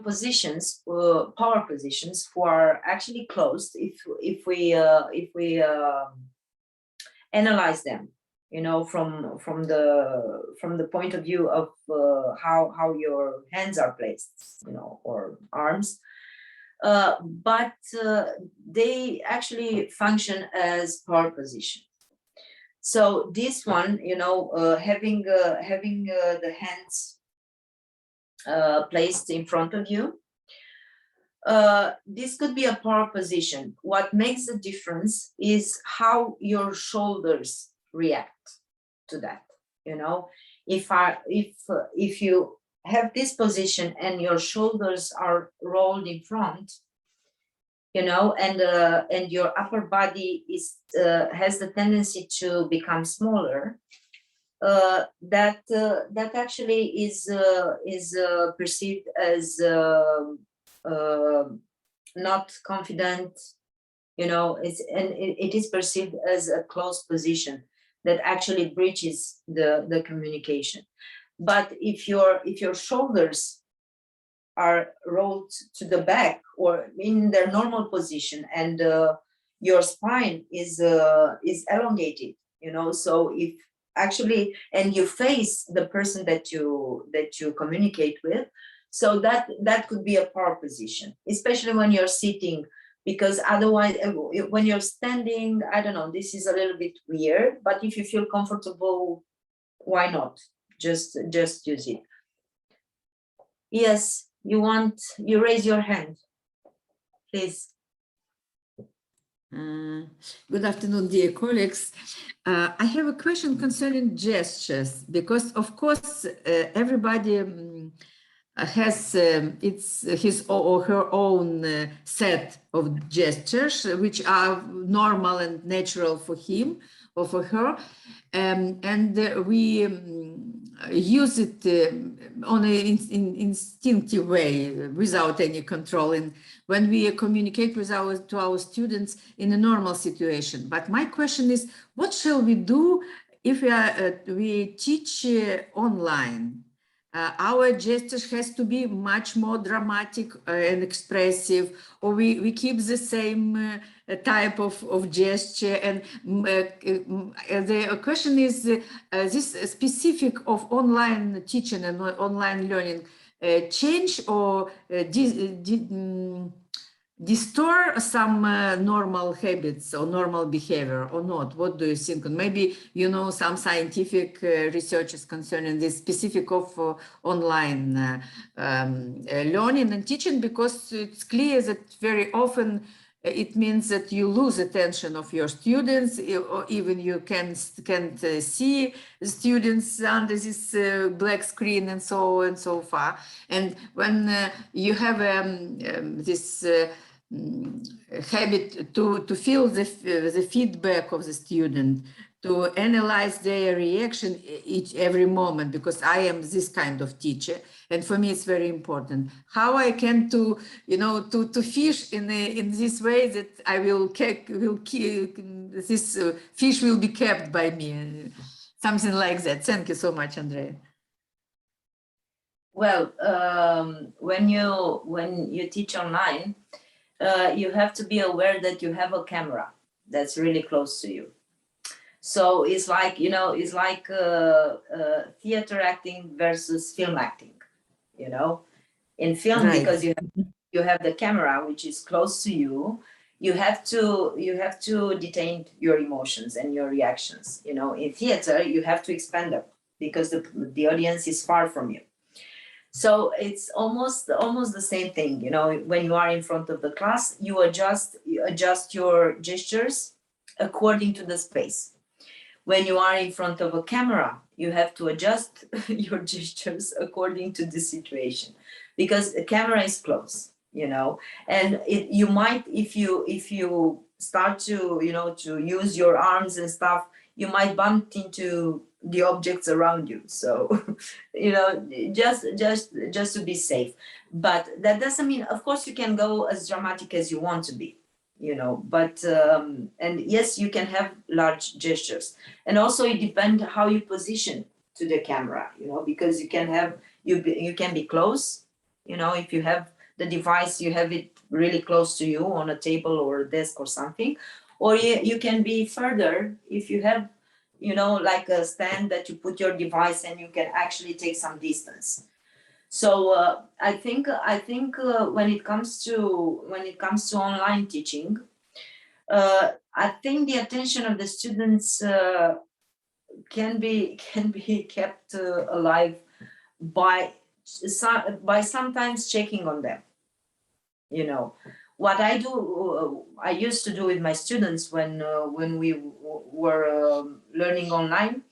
positions, power positions, who are actually closed if we analyze them, from the point of view of how your hands are placed, or arms. But they actually function as power position. So this one, having the hands placed in front of you, this could be a power position. What makes the difference is how your shoulders react to that. You know, if you have this position and your shoulders are rolled in front, you know, and your upper body is has the tendency to become smaller, that actually is perceived as not confident, you know. It is perceived as a closed position that actually breaches the communication. But if your shoulders are rolled to the back or in their normal position, and your spine is elongated, you know, so if actually, and you face the person that you communicate with, so that could be a power position, especially when you're sitting, because otherwise when you're standing, I don't know, this is a little bit weird, but if you feel comfortable, why not just use it. Yes, you raise your hand, please. Good afternoon, dear colleagues. I have a question concerning gestures, because of course everybody has his or her own set of gestures, which are normal and natural for him or for her, and we use it on an instinctive way without any control, and when we communicate with our students in a normal situation. But my question is, what shall we do if we teach online? Our gestures has to be much more dramatic and expressive, or we keep the same type of gesture. And the question is, this specific of online teaching and online learning change or distort some normal habits or normal behavior or not? What do you think? And maybe you know some scientific researches concerning this specific of online learning and teaching, because it's clear that very often it means that you lose attention of your students, or even you can't see students under this black screen and so on and so far. And when you have this habit to feel the feedback of the student, to analyze their reaction every moment, because I am this kind of teacher, and for me it's very important how I can to fish in this way that I will keep this fish will be kept by me, something like that. Thank you so much, Andrea. Well, when you teach online, you have to be aware that you have a camera that's really close to you. So it's like, it's like theater acting versus film acting, in film, right. Because you have the camera, which is close to you. You have to detain your emotions and your reactions. In theater, you have to expand them because the audience is far from you. So it's almost the same thing. When you are in front of the class, you adjust your gestures according to the space. When you are in front of a camera, you have to adjust your gestures according to the situation, because the camera is close, and you might, if you start to use your arms and stuff, you might bump into the objects around you. So, just to be safe. But that doesn't mean, of course, you can go as dramatic as you want to be. But and yes, you can have large gestures, and also it depends how you position to the camera, because you can be close, if you have the device, you have it really close to you on a table or a desk or something, or you can be further if you have, like a stand that you put your device and you can actually take some distance. So I think when it comes to online teaching, I think the attention of the students can be kept alive by sometimes checking on them. you know. What I do, I used to do with my students when we were learning online,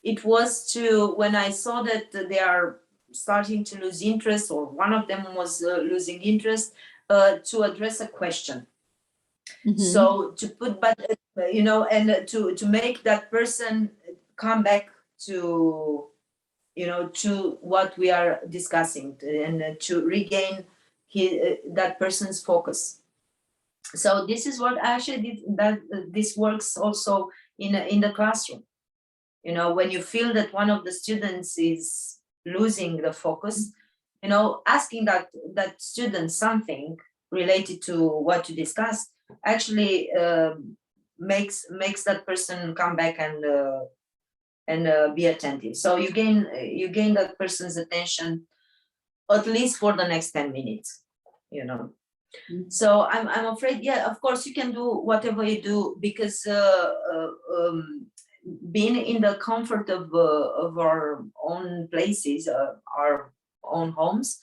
it was to, when I saw that they are starting to lose interest, or one of them was losing interest, to address a question. So to put, but you know, and to make that person come back to, you know, to what we are discussing, and to regain that person's focus. So this is what I actually did, that this works also in the classroom. You know, when you feel that one of the students is losing the focus, you know, asking that student something related to what you discussed actually makes that person come back and be attentive. So you gain that person's attention at least for the next 10 minutes, you know. So I'm afraid, yeah, of course you can do whatever you do, because being in the comfort of our own places, our own homes,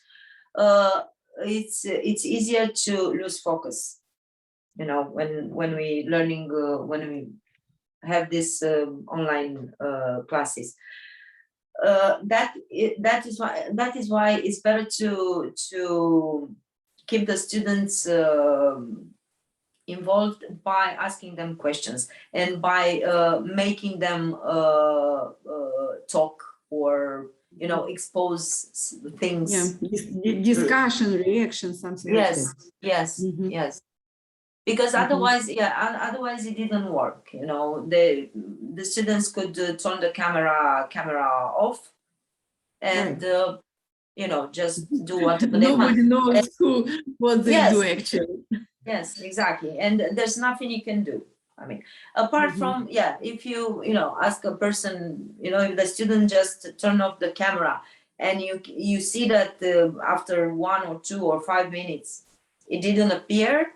it's easier to lose focus, you know, when we learning, when we have this online classes. That is why it's better to keep the students involved by asking them questions, and by making them talk, or, you know, expose things. Discussion, reaction, something like Yes, that. yes, Mhm. yes. Because otherwise, otherwise it didn't work. You know, the students could turn the camera off, and you know, just do whatever they want. Nobody knows what they Yes. do actually. Yes, exactly. And there's nothing you can do. I mean, apart from, if you know, ask a person, you know, if the student just turn off the camera, and you see that after 1 or 2 or 5 minutes it didn't appear,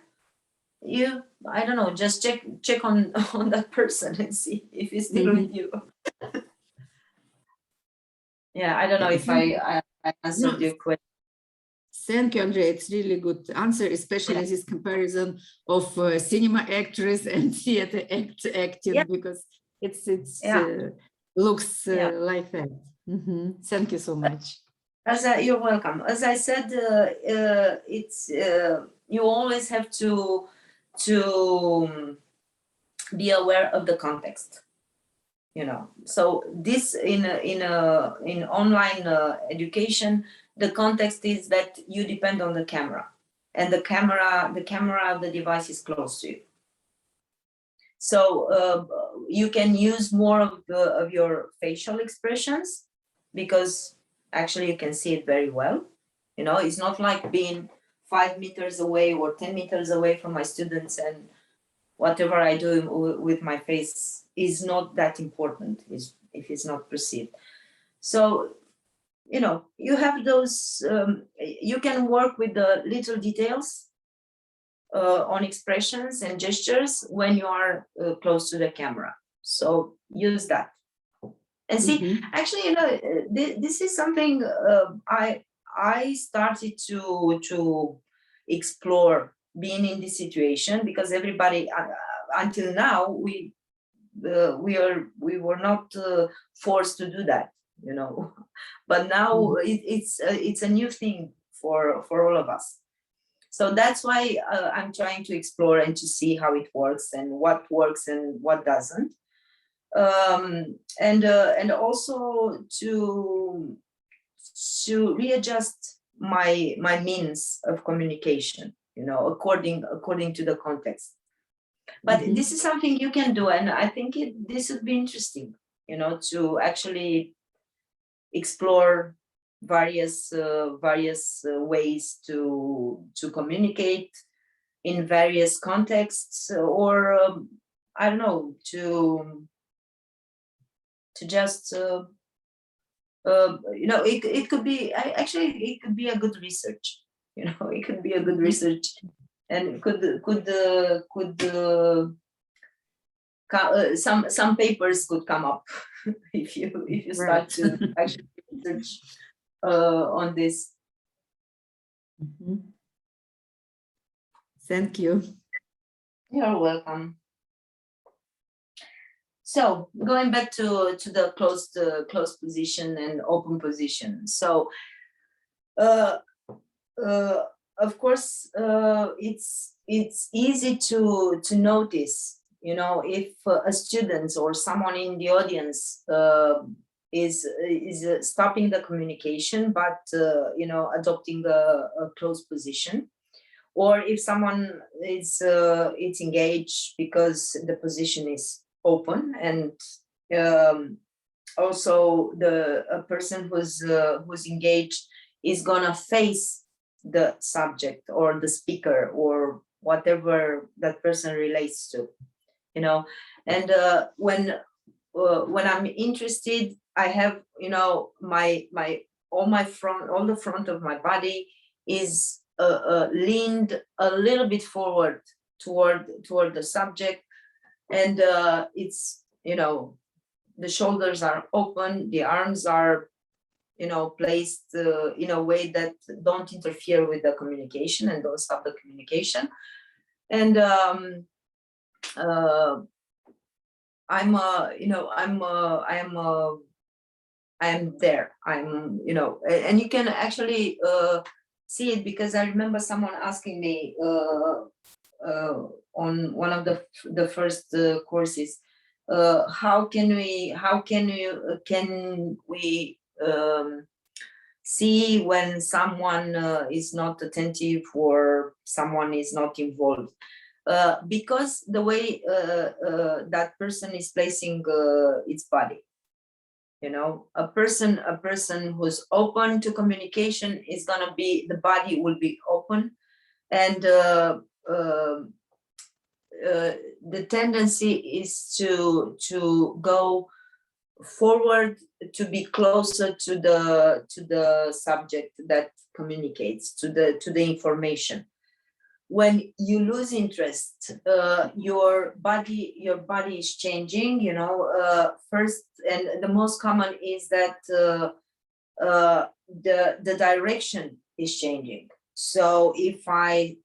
I don't know, just check on that person and see if he's still with you. Yeah, I don't know if I answered your question. Thank you, Andrea. It's really good answer, especially this comparison of cinema actress and theater acting, because it's looks like that. Thank you so much. You're welcome. As I said, it's you always have to be aware of the context. You know, so this in online education, the context is that you depend on the camera, and the camera of the device is close to you. So you can use more of your facial expressions, because actually you can see it very well. You know, it's not like being 5 meters away or 10 meters away from my students, and whatever I do with my face is not that important if it's not perceived. So, you know, you have those, you can work with the little details on expressions and gestures when you are close to the camera. So use that. And see, actually, you know, this is something I started to explore, being in this situation, because everybody until now we were not forced to do that, you know. But now it's a new thing for all of us. So that's why I'm trying to explore and to see how it works, and what works and what doesn't, and also to readjust my means of communication, you know, according to the context. But this is something you can do, and I think this would be interesting, you know, to actually explore various ways to communicate in various contexts, or I don't know, to just you know, it could be actually it could be a good research, you know, it could be a good research, and some papers could come up if you start to actually research on this. Thank you. You're welcome. So going back to the closed position and open position. So of course, it's easy to notice, you know, if a student or someone in the audience is stopping the communication, but you know, adopting a closed position, or if someone is it's engaged because the position is open, and also a person who's engaged is gonna face the subject or the speaker or whatever that person relates to, you know. And when I'm interested, I have, you know, all the front of my body is leaned a little bit forward toward the subject, and it's, you know, the shoulders are open, the arms are, you know, placed in a way that don't interfere with the communication and don't stop the communication. And I'm you know, I'm there. I'm, you know, and you can actually see it, because I remember someone asking me on one of the first courses, how can we see when someone is not attentive or someone is not involved? Because the way that person is placing its body, you know, a person who's open to communication is gonna be, the body will be open, and the tendency is to go forward, to be closer to the subject that communicates, to the information. When you lose interest, your body is changing, you know. First, and the most common is that the direction is changing. So if I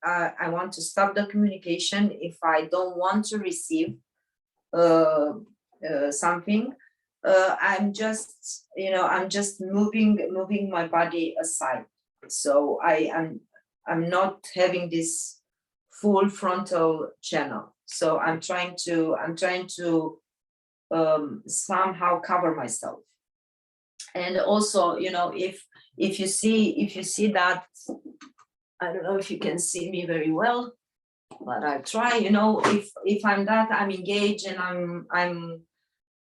want to stop the communication, if I don't want to receive something, I'm just, you know, I'm just moving my body aside. So I'm not having this full frontal channel. So I'm trying to somehow cover myself. And also, you know, if you see that, I don't know if you can see me very well, but I try, you know, if I'm engaged, and I'm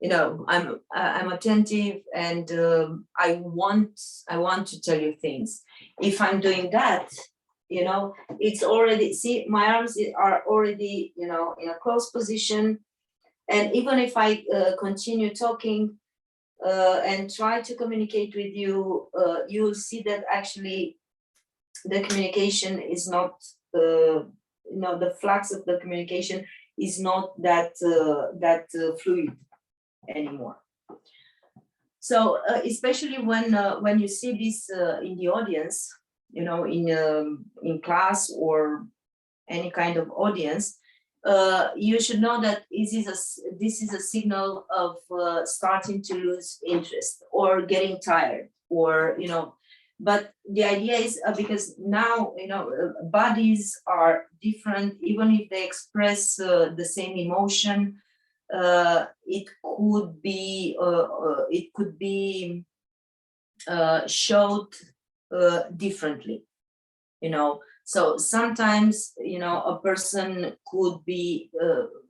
you know, I'm attentive, and I want to tell you things. If I'm doing that, you know, it's already, see, my arms are already, you know, in a close position. And even if I continue talking and try to communicate with you, you'll see that actually the communication is not, you know, the flux of the communication is not that fluid anymore. So especially when you see this in the audience, you know, in class or any kind of audience, you should know that this is a signal of starting to lose interest or getting tired, or, you know. But the idea is because now, you know, bodies are different, even if they express the same emotion. It could be showed differently, you know. So sometimes, you know, a person could be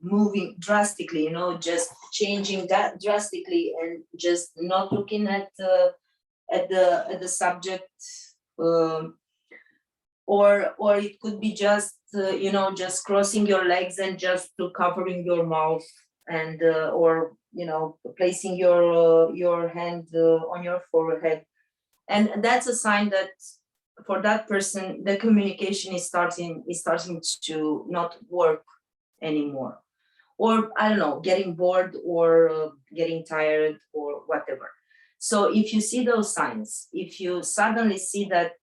moving drastically, you know, just changing that drastically and just not looking at the subject, or it could be just you know, just crossing your legs and just covering your mouth, and or, you know, placing your hand on your forehead, and that's a sign that for that person the communication is starting to not work anymore, or I don't know, getting bored or getting tired or whatever. So if you see those signs, if you suddenly see that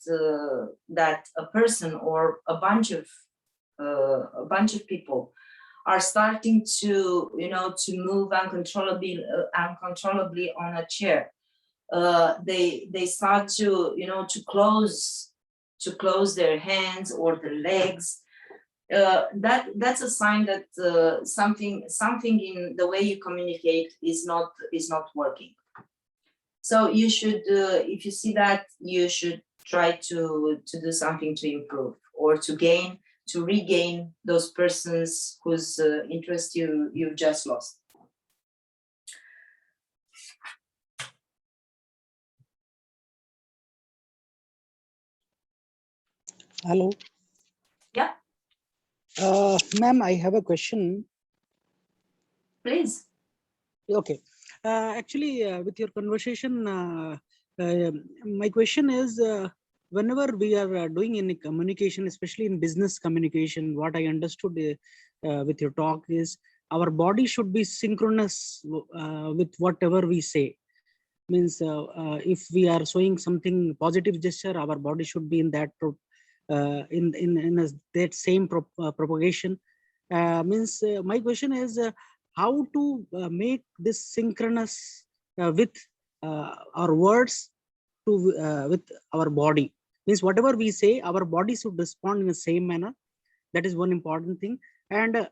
that a person or a bunch of a bunch of people are starting to, to move uncontrollably on a chair. They start to, to close their hands or their legs. That's a sign that something in the way you communicate is not working. So you should, if you see that, you should try to do something to improve or to regain those persons whose interest you've just lost. Hello. Yeah. Ma'am, I have a question. Please. Okay. Actually, with your conversation, my question is, whenever we are doing any communication, especially in business communication, what I understood with your talk is our body should be synchronous with whatever we say. Means if we are showing something positive gesture, our body should be in that that same propagation. Means my question is how to make this synchronous with our words to with our body. Means whatever we say, our body should respond in the same manner. That is one important thing. And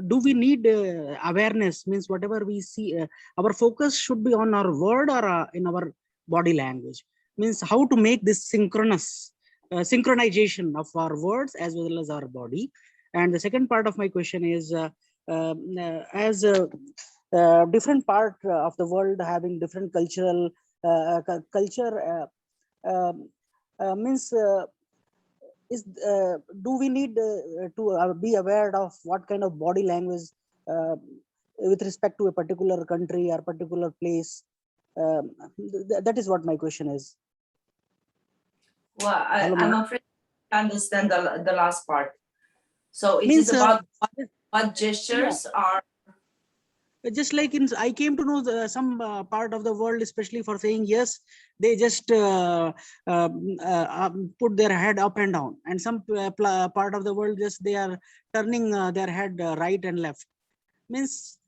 do we need awareness? Means whatever we see, our focus should be on our word or in our body language. Means how to make this synchronous synchronization of our words as well as our body. And the second part of my question is, as a different part of the world having different cultural culture, means do we need to be aware of what kind of body language with respect to a particular country or particular place? That is what my question is. Well, I'm afraid I understand the last part. So it Means, is about what gestures are. Just like I came to know some part of the world, especially for saying yes, they just put their head up and down, and some part of the world just they are turning their head right and left. Means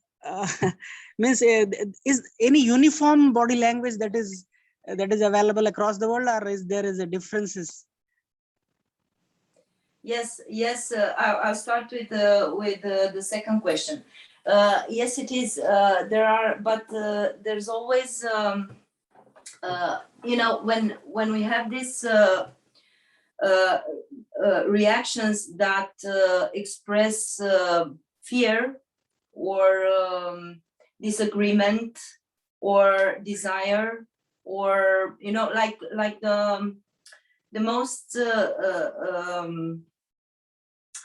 means is any uniform body language that is available across the world, or is there a differences? Yes. I'll start with the second question. Yes, it is. There are, but there's always, when we have these reactions that express fear or disagreement or desire, or like the most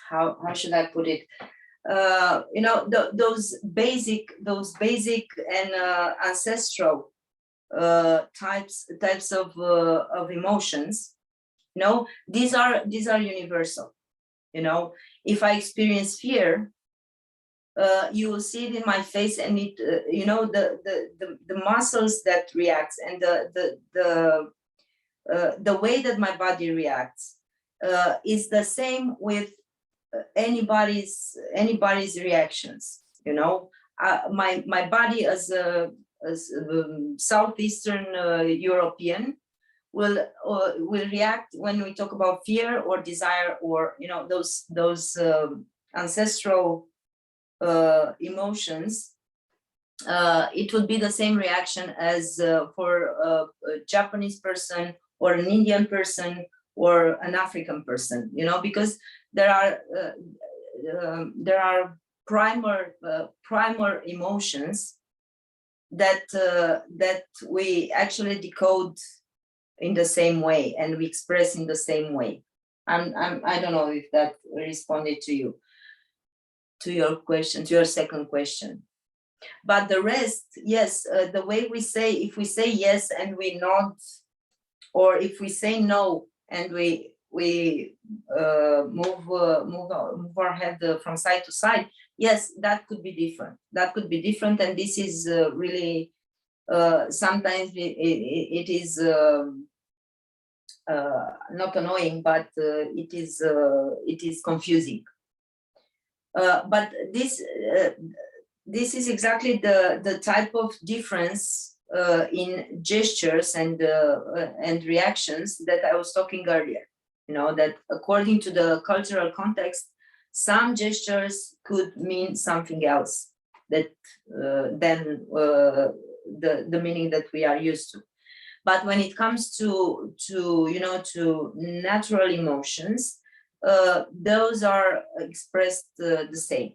how should I put it? Those basic and ancestral types of emotions. These are universal. If I experience fear, you will see it in my face, and it the muscles that react, and the way that my body reacts is the same with anybody's reactions. My body as Southeastern European will react when we talk about fear or desire, or those ancestral emotions. It would be the same reaction as for a Japanese person or an Indian person or an African person, because there are primer emotions that we actually decode in the same way and we express in the same way. I don't know if that responded to your question, to your second question. But the rest, yes, the way we say, if we say yes and we nod, or if we say no and we move our head from side to side, yes, that could be different. And this is really sometimes it is not annoying, but it is confusing. But this is exactly the type of difference in gestures and reactions that I was talking earlier. You know, that according to the cultural context, some gestures could mean something else that than the meaning that we are used to. But when it comes to you know, to natural emotions, those are expressed the same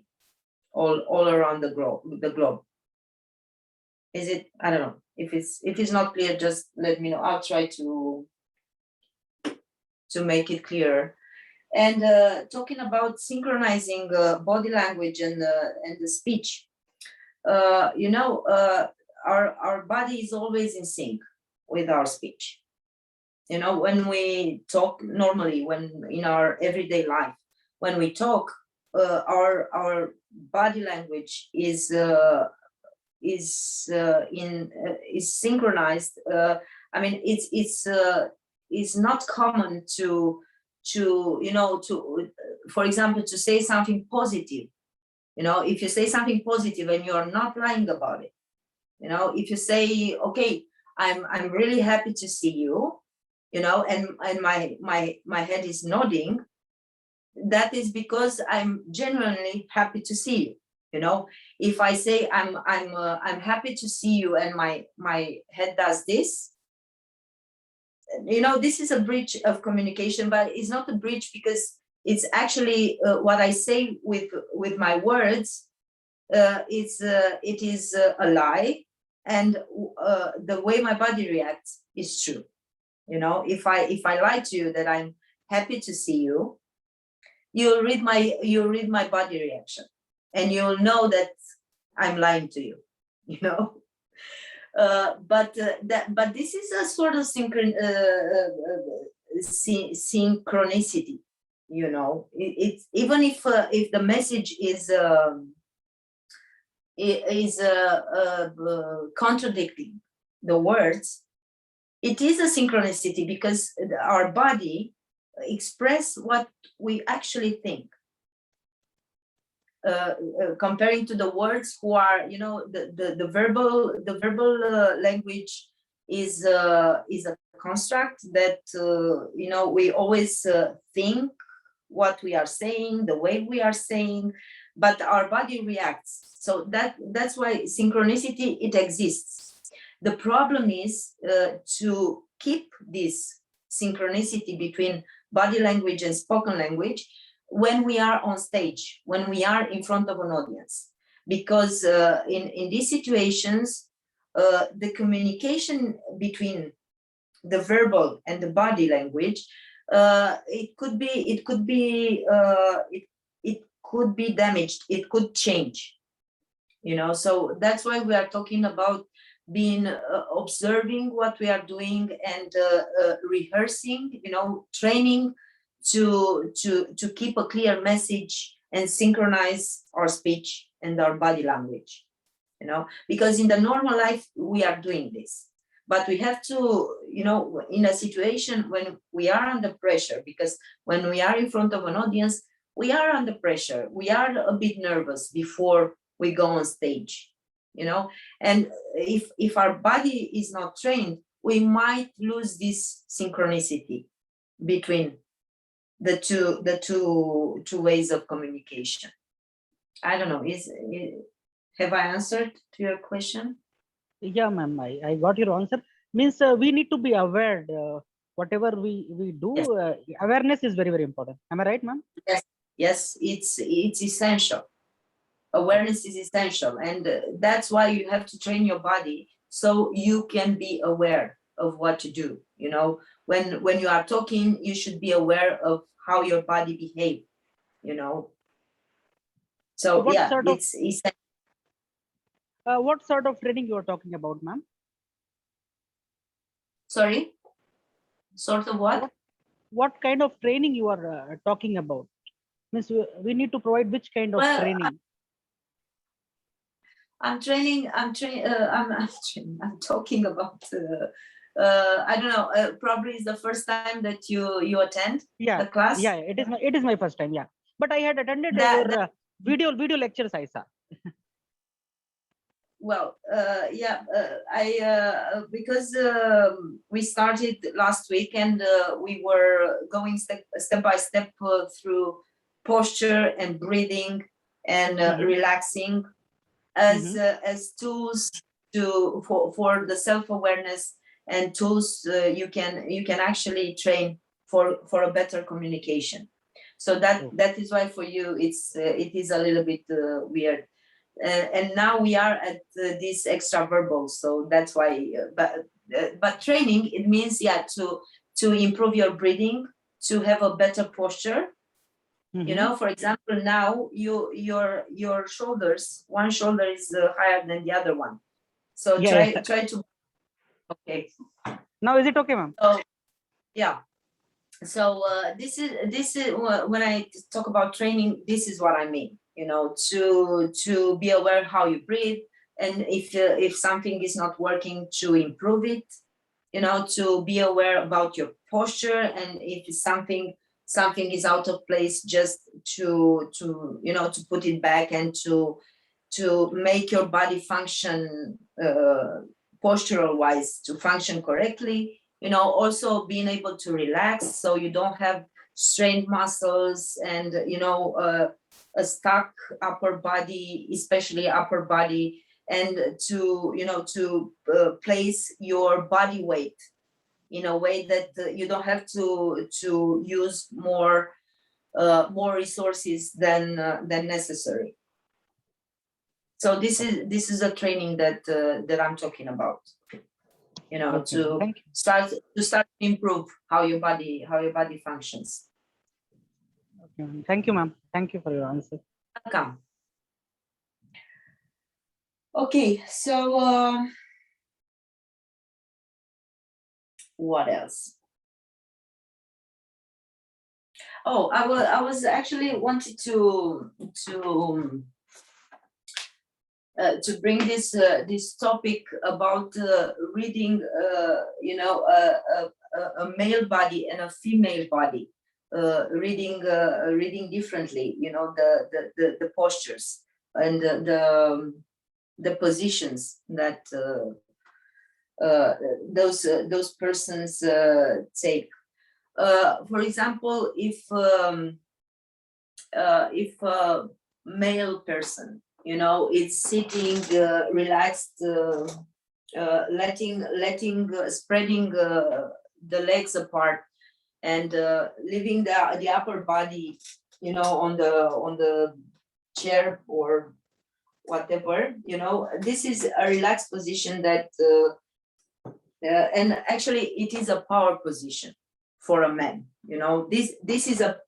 all around the globe. Is it? I don't know. If it's not clear, just let me know. I'll try to make it clearer. And talking about synchronizing body language and the speech, you know, our body is always in sync with our speech. You know, when we talk normally, when in our everyday life, when we talk, our body language is synchronized. I mean, it's not common to you know, to, for example, to say something positive. You know, if you say something positive and you're not lying about it, you know, if you say, okay, I'm really happy to see you, you know, and my head is nodding, that is because I'm genuinely happy to see you. You know, if I say I'm happy to see you and my head does this, you know, this is a breach of communication, but it's not a breach because it's actually what I say with my words. It is a lie, and the way my body reacts is true. You know, if I lie to you that I'm happy to see you, you'll read my body reaction, and you'll know that I'm lying to you. You know. But this is a sort of synchronicity, you know. It's even if the message is contradicting the words, it is a synchronicity because our body express what we actually think. Comparing to the words, who are, you know, the verbal language is a construct that you know, we always think what we are saying, the way we are saying, but our body reacts. So that's why synchronicity, it exists. The problem is to keep this synchronicity between body language and spoken language when we are on stage, when we are in front of an audience, because in these situations, the communication between the verbal and the body language, it could be damaged, it could change, you know. So that's why we are talking about being observing what we are doing and rehearsing, you know, training to keep a clear message and synchronize our speech and our body language, you know, because in the normal life we are doing this, but we have to, you know, in a situation when we are under pressure, because when we are in front of an audience, we are under pressure, we are a bit nervous before we go on stage, you know, and if our body is not trained, we might lose this synchronicity between the two ways of communication. I don't know, have I answered to your question? Yeah, ma'am, I got your answer. Means we need to be aware, whatever we do. Yes. Awareness is very, very important. Am I right, ma'am? Yes, it's essential. Awareness is essential, and that's why you have to train your body so you can be aware of what to do. You know, when you are talking, you should be aware of how your body behaves, you know. So What yeah, sort of it's essential. what sort of training you are talking about, ma'am? Sorry, sort of what? What kind of training you are talking about? Means we need to provide which kind of Well, training? I'm talking about I don't know, probably it's the first time that you attend Yeah, the class. yeah, it is my first time. Yeah, but I had attended That- your video lectures I saw. Well, yeah, because we started last week and we were going step by step through posture and breathing and relaxing as tools for the self-awareness and tools you can actually train for a better communication. So that is why for you it is a little bit weird. And now we are at this extra verbal, so that's why. But training, it means to improve your breathing, to have a better posture. You know, for example, now your shoulders, one shoulder is higher than the other one. So try to. Okay. Now is it okay, ma'am? So yeah. So this is when I talk about training. This is what I mean. You know, to be aware how you breathe, and if something is not working, to improve it. You know, to be aware about your posture, and if something is out of place, just to you know, to put it back and to make your body function postural wise, to function correctly. You know, also being able to relax so you don't have strained muscles and you know a stuck upper body, especially upper body, and to you know to place your body weight in a way that you don't have to use more resources than necessary. So this is a training that I'm talking about. You know, to start to improve how your body functions. Okay, thank you, ma'am. Thank you for your answer. Welcome. Okay, so what else? Oh, I was actually wanted to bring this topic about reading, you know, a male body and a female body, reading differently. You know, the postures and the positions that those persons take. For example, if a male person, you know, is sitting relaxed, spreading the legs apart and leaving the upper body, you know, on the chair or whatever, you know, this is a relaxed position that and actually it is a power position for a man. You know, this is a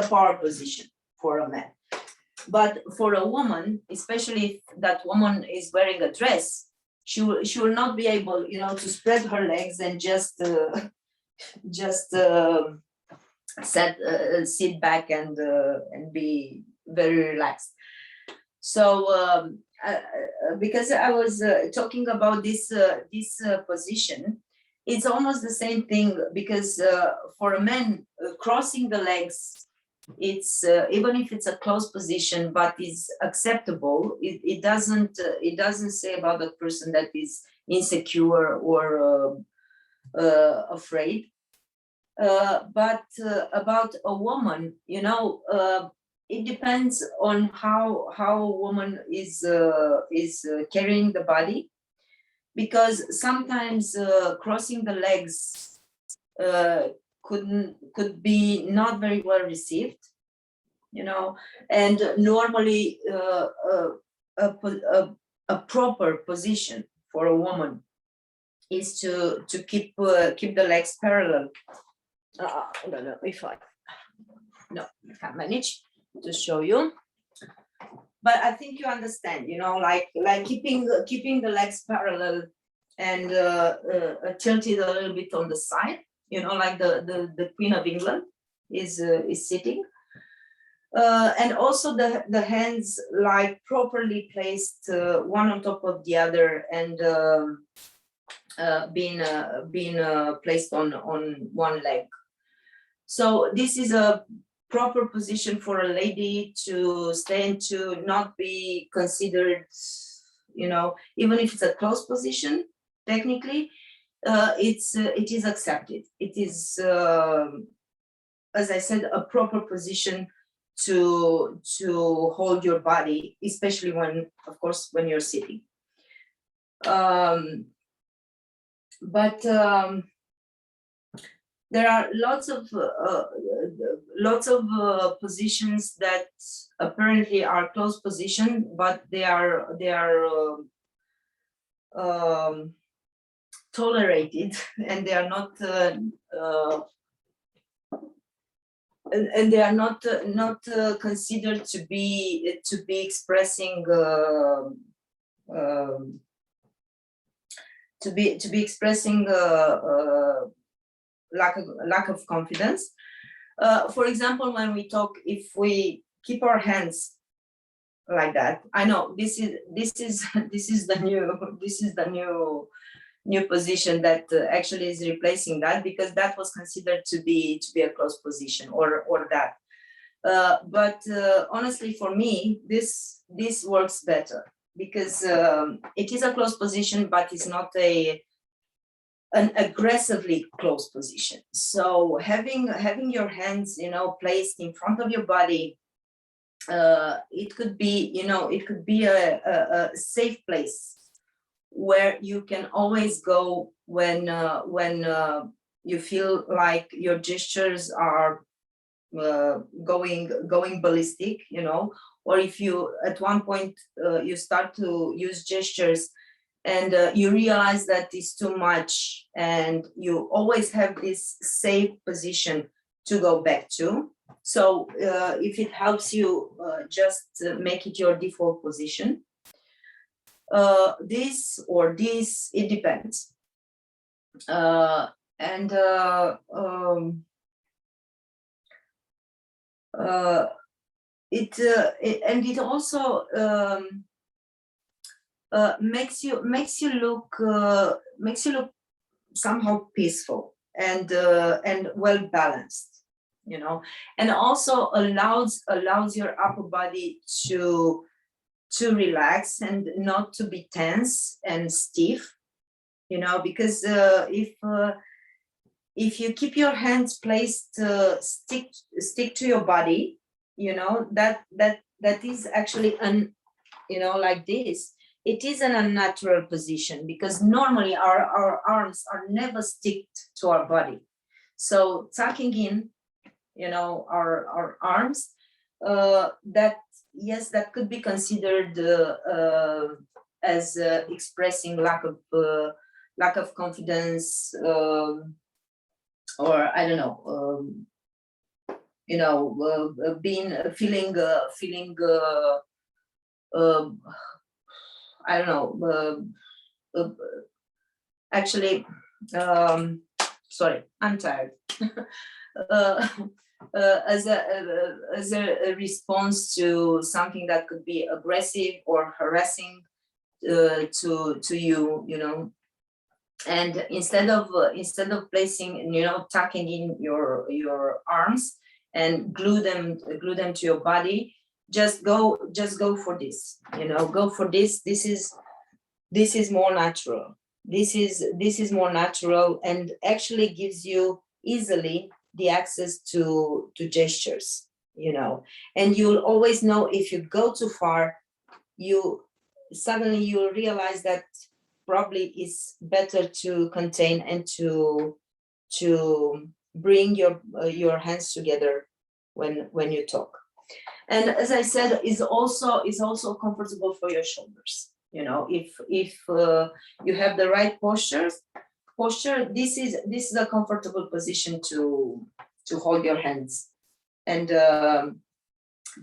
power position for a man. But for a woman, especially if that woman is wearing a dress, she will not be able, you know, to spread her legs and just sit back and be very relaxed. So because I was talking about this position, it's almost the same thing, because for a man, crossing the legs, it's even if it's a closed position, but is acceptable. It doesn't say about the person that is insecure or afraid. But about a woman, you know, it depends on how a woman is carrying the body, because sometimes crossing the legs could be not very well received, you know, and normally a proper position for a woman is to keep the legs parallel. I don't know if I can't manage to show you, but I think you understand, you know, like keeping the legs parallel and tilted a little bit on the side, you know, like the Queen of England is sitting, and also the hands like properly placed, one on top of the other, and being placed on one leg. So this is a proper position for a lady to stay in, to not be considered, you know, even if it's a close position, technically, it is accepted. It is, as I said, a proper position to hold your body, especially when, of course, when you're sitting. But there are lots of positions that apparently are close position, but they are tolerated, and they are not and they are not considered to be expressing to be expressing lack of confidence. For example, when we talk, if we keep our hands like that, I know this is the new position that actually is replacing that, because that was considered to be a close position or that. But honestly, for me, this works better, because it is a close position, but it's not an aggressively close position. So having your hands, you know, placed in front of your body, it could be, you know, it could be a safe place where you can always go when you feel like your gestures are going ballistic, you know, or if you at one point you start to use gestures and you realize that it's too much, and you always have this safe position to go back to. So if it helps you, just make it your default position. This or this, it depends. And it also makes you look somehow peaceful and well balanced, you know, and also allows your upper body to relax and not to be tense and stiff, you know, because if you keep your hands placed stick to your body, you know, that is actually you know, like this, it is an unnatural position, because normally our arms are never sticked to our body. So tucking in, you know, our arms, that, yes, that could be considered as expressing lack of confidence, or I don't know, you know, feeling I don't know, actually, sorry, I'm tired. As a response to something that could be aggressive or harassing to you, you know, and instead of placing, you know, tucking in your arms and glue them to your body, just go for this, you know, go for this. This is more natural. This is more natural, and actually gives you easily the access to gestures, you know, and you'll always know if you go too far, you'll realize that probably it's better to contain and to bring your hands together when you talk. And as I said, is also comfortable for your shoulders, you know, if you have the right posture, this is a comfortable position to hold your hands, and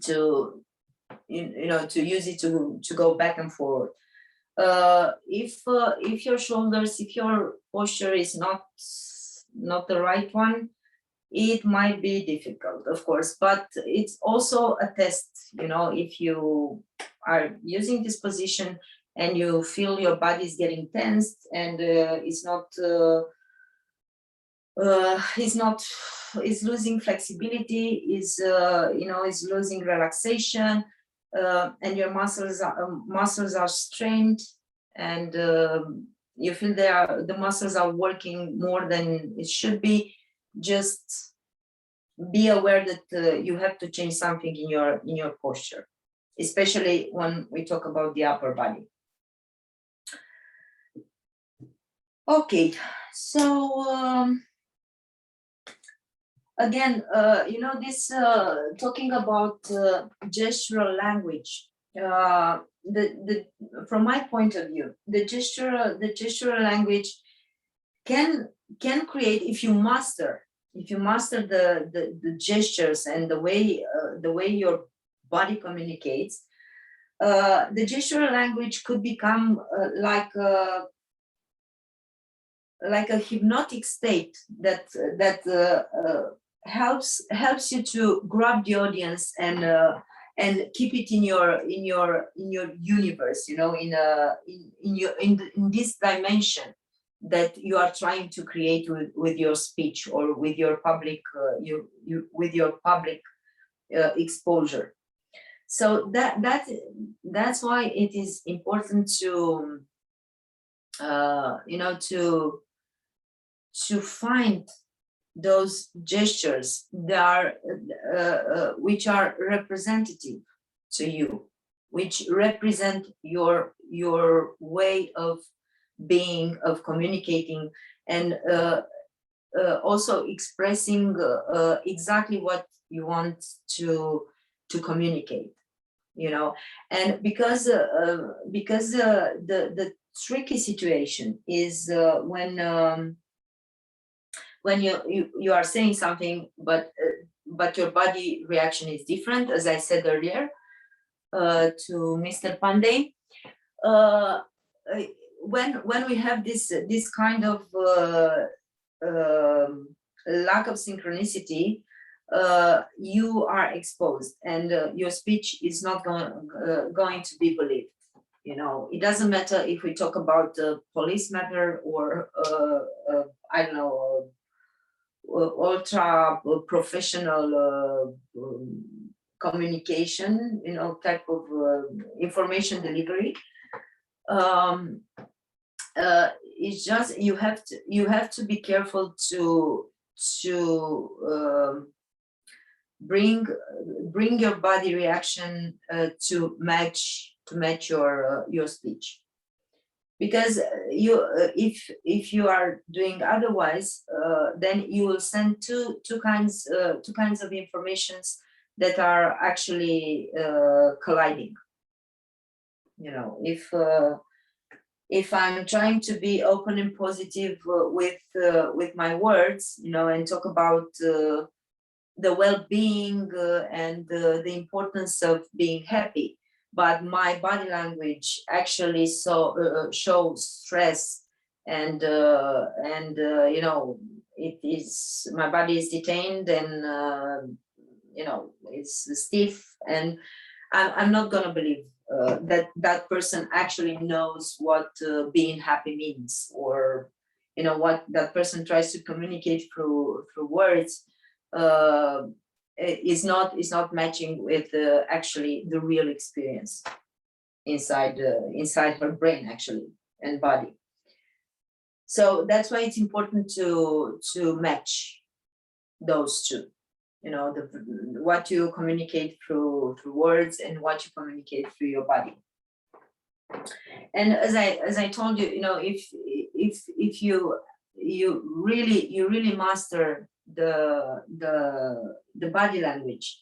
to you know, to use it to go back and forward. If your shoulders, if your posture is not the right one, it might be difficult, of course, but it's also a test, you know, if you are using this position and you feel your body is getting tensed and it's not is losing flexibility, is is losing relaxation, and your muscles are strained, and you feel the muscles are working more than it should be. Just be aware that you have to change something in your posture, especially when we talk about the upper body. Okay, so again, this talking about gestural language. From my point of view, the gestural language can create, if you master the gestures and the way your body communicates, the gestural language could become like a hypnotic state that helps you to grab the audience and keep it in your universe, in this dimension that you are trying to create with your speech or with your public exposure. So that's why it is important to to find those gestures that are which are representative to you, which represent your way of being, of communicating, and also expressing exactly what you want to communicate, and because the tricky situation is when you are saying something, but your body reaction is different, as I said earlier to Mr. Pandey. When we have this kind of lack of synchronicity, you are exposed, and your speech is not going to be believed. It doesn't matter if we talk about police matter or I don't know, ultra professional communication, type of information delivery. It's just you have to be careful to bring your body reaction to match your speech, because if you are doing otherwise, then you will send two kinds of informations that are actually colliding. If I'm trying to be open and positive with my words, and talk about the well-being and the importance of being happy, but my body language actually shows stress, and it is, my body is detained, and it's stiff, and I'm not gonna believe that person actually knows what being happy means, or what that person tries to communicate through words is not matching with actually the real experience inside her brain, actually, and body. So that's why it's important to match those two, what you communicate through words and what you communicate through your body. And as I told you, if you really master the body language,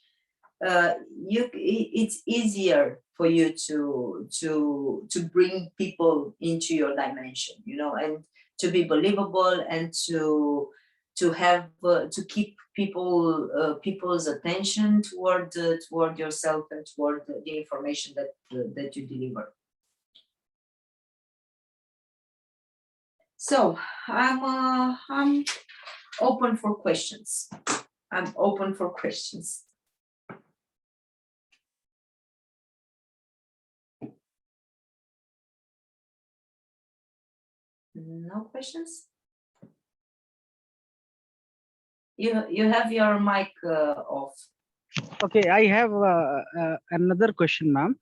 it's easier for you to bring people into your dimension, and to be believable, and to have to keep people's attention toward yourself and toward the information that you deliver. So I'm open for questions. No questions? You have your mic off. Okay, I have another question, ma'am.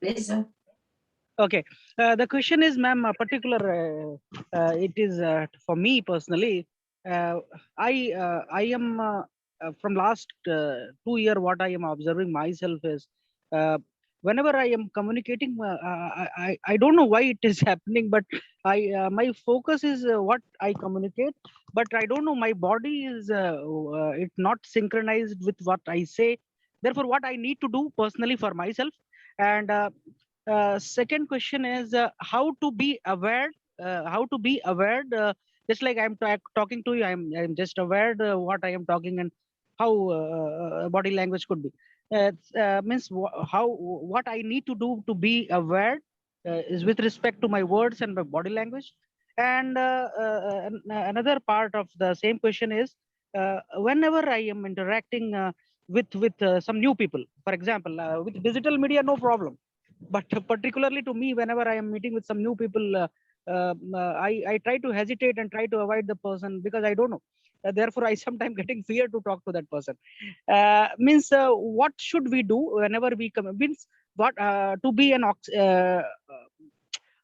Please. Okay, the question is, ma'am, it is for me personally. I am from last 2 years, what I am observing myself is, whenever I am communicating, I don't know why it is happening, but my focus is what I communicate, but I don't know, my body is it not synchronized with what I say. Therefore, what I need to do personally for myself, and second question is how to be aware, just like I'm talking to you, I'm just aware what I am talking and how body language could be. Means what I need to do to be aware is with respect to my words and my body language. And another part of the same question is, whenever I am interacting with some new people, for example, with digital media, no problem, but particularly to me, whenever I am meeting with some new people, I try to hesitate and try to avoid the person because I don't know. Therefore, I sometimes getting fear to talk to that person. Means what should we do whenever we come? Means what to be an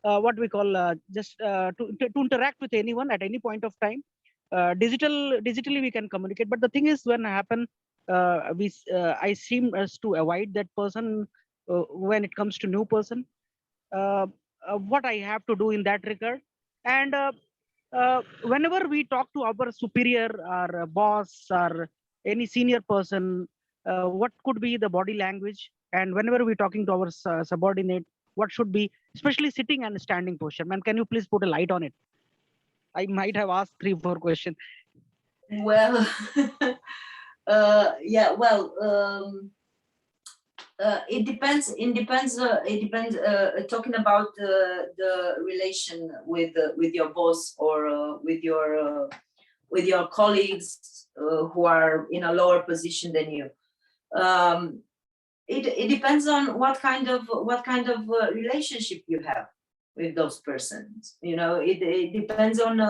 what we call just to interact with anyone at any point of time. Digitally we can communicate, but the thing is, when happen, I seem as to avoid that person when it comes to new person. What I have to do in that regard, and whenever we talk to our superior or boss or any senior person, what could be the body language, and whenever we're talking to our subordinate, what should be, especially sitting and standing posture. Man, can you please put a light on it? I might have asked 3-4 questions. Well, yeah, well, it depends. It depends. Talking about the relation with your boss or with your colleagues who are in a lower position than you. It depends on what kind of relationship you have with those persons. You know, it depends on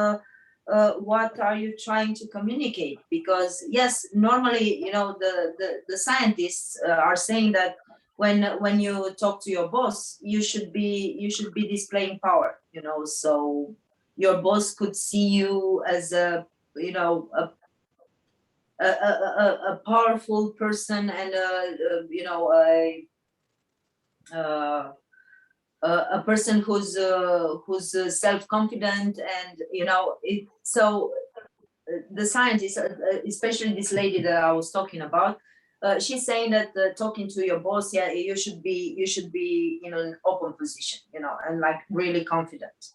what are you trying to communicate, because yes, normally, you know, the scientists are saying that when you talk to your boss, you should be displaying power, you know, so your boss could see you as a, you know, a powerful person, and you know, a person who's self-confident, and you know it. So the scientists, especially this lady that I was talking about, she's saying that talking to your boss, yeah, you should be in an open position, you know, and like really confident.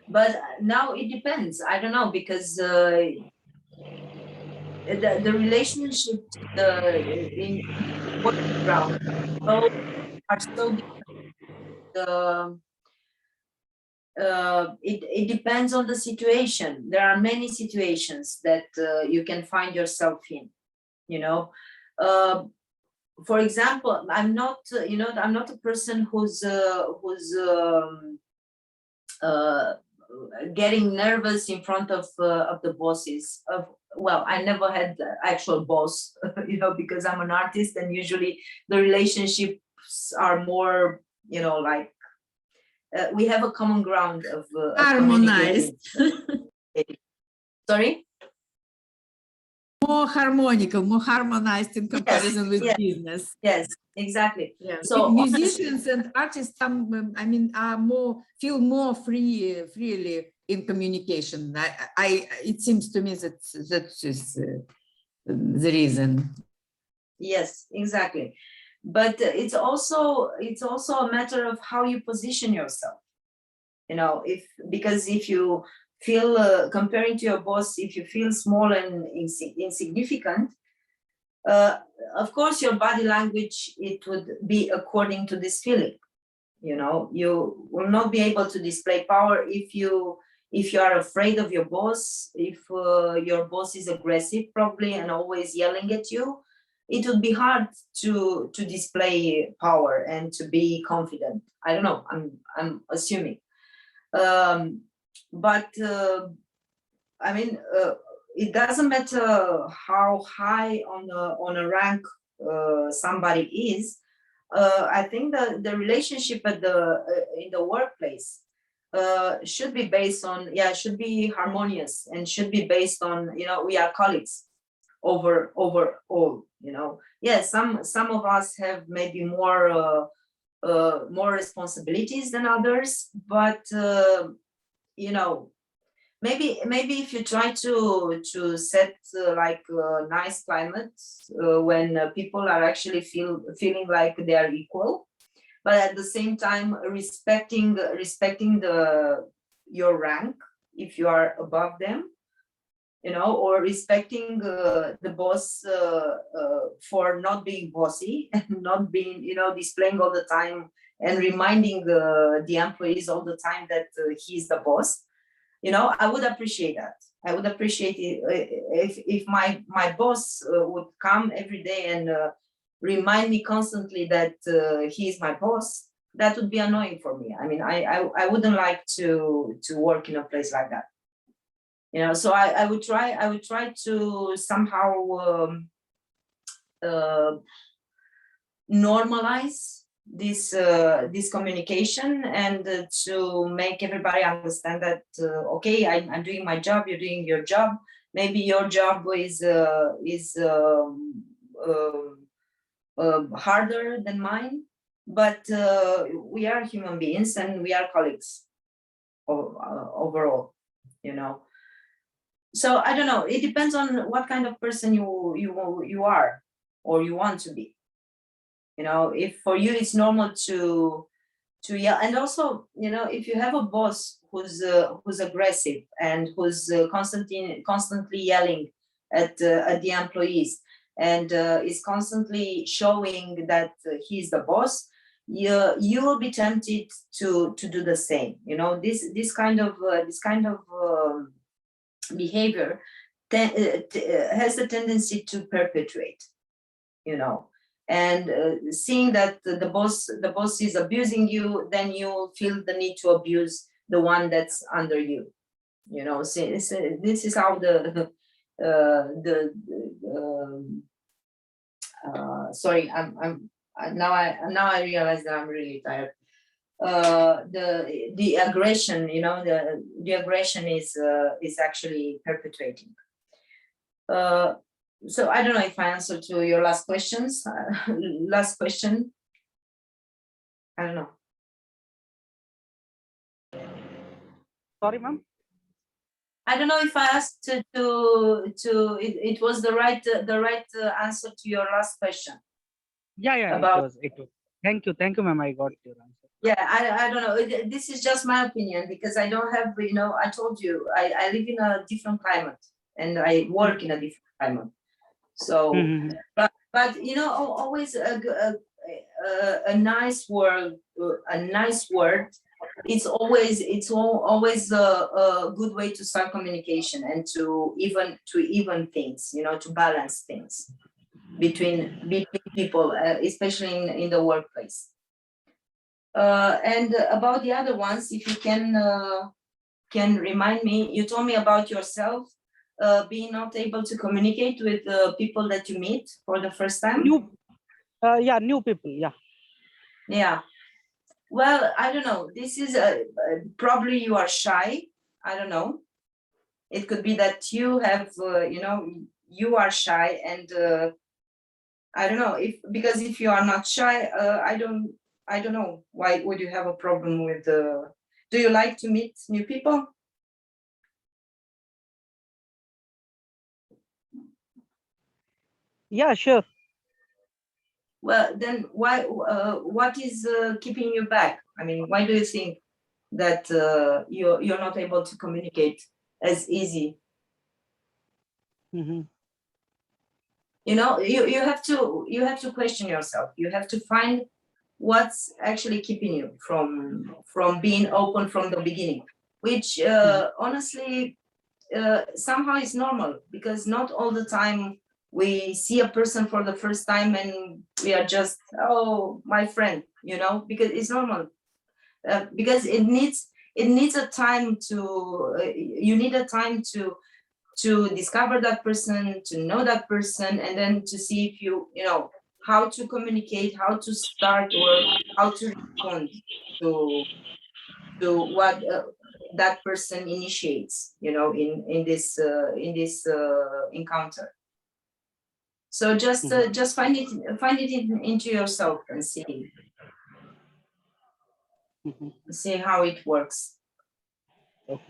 But now it depends. I don't know, because the relationship in working ground both are so different. It depends on the situation. There are many situations that you can find yourself in, you know. For example, I'm not, you know, I'm not a person who's getting nervous in front of the bosses. Well, I never had the actual boss, you know, because I'm an artist, and usually the relationships are more, you know, like we have a common ground of Harmonized. Sorry? More harmonical, more harmonized in comparison with yes, business. Yes, exactly. Yeah. So musicians and artists, some, I mean, are feel more freely in communication. It seems to me that is the reason. Yes, exactly. But it's also a matter of how you position yourself. You know, because if you feel comparing to your boss, if you feel small and insignificant, of course your body language, it would be according to this feeling. You know, you will not be able to display power if you are afraid of your boss, if your boss is aggressive probably and always yelling at you. It would be hard to display power and to be confident. I don't know, I'm assuming. But I mean, it doesn't matter how high on a rank somebody is. I think the relationship at in the workplace should be based on, should be harmonious and should be based on, we are colleagues overall, some of us have maybe more responsibilities than others, but maybe if you try to set like a nice climate when people are actually feeling like they are equal, but at the same time respecting your rank if you are above them, or respecting the boss for not being bossy and not being, displaying all the time and reminding the employees all the time that he's the boss. I would appreciate that. I would appreciate it if my boss would come every day and remind me constantly that he is my boss. That would be annoying for me. I mean, I wouldn't like to work in a place like that. So I would try to somehow normalize this communication and to make everybody understand that okay, I'm doing my job, you're doing your job. Maybe your job is harder than mine, but we are human beings and we are colleagues overall. So I don't know. It depends on what kind of person you are or you want to be. If for you it's normal to yell, and also, if you have a boss who's aggressive and who's constantly yelling at the employees and is constantly showing that he's the boss, you will be tempted to do the same. This kind of behavior has a tendency to perpetuate. And seeing that the boss is abusing you, then you feel the need to abuse the one that's under you. This is how sorry, now I realize that I'm really tired. The aggression, the aggression is actually perpetuating. So I don't know if I answered to your last questions. Last question. I don't know. Sorry, ma'am. I don't know if I asked it was the right answer to your last question. Yeah, About, it was. Thank you, ma'am. I got your answer. Yeah, I don't know. This is just my opinion because I don't have, I told you, I live in a different climate and I work in a different climate. So, but always a nice word, it's always a good way to start communication and to even things, to balance things between people, especially in the workplace. And about the other ones, if you can remind me, you told me about yourself. Being not able to communicate with people that you meet for the first time? New people, yeah. Yeah. Well, I don't know. This is probably you are shy. I don't know. It could be that you have, you are shy, and I don't know because if you are not shy, I don't know why would you have a problem with. Do you like to meet new people? Yeah, sure. Well, then why? What is keeping you back? I mean, why do you think that you're not able to communicate as easy? Mm-hmm. You have to question yourself. You have to find what's actually keeping you from being open from the beginning, which honestly somehow is normal because not all the time we see a person for the first time and we are just, oh, my friend, because it's normal. Because it needs a time to, you need a time to to discover that person, to know that person, and then to see if you know how to communicate, how to start, or how to respond to what that person initiates, you know, in this encounter. So just find it into yourself and see how it works. Okay.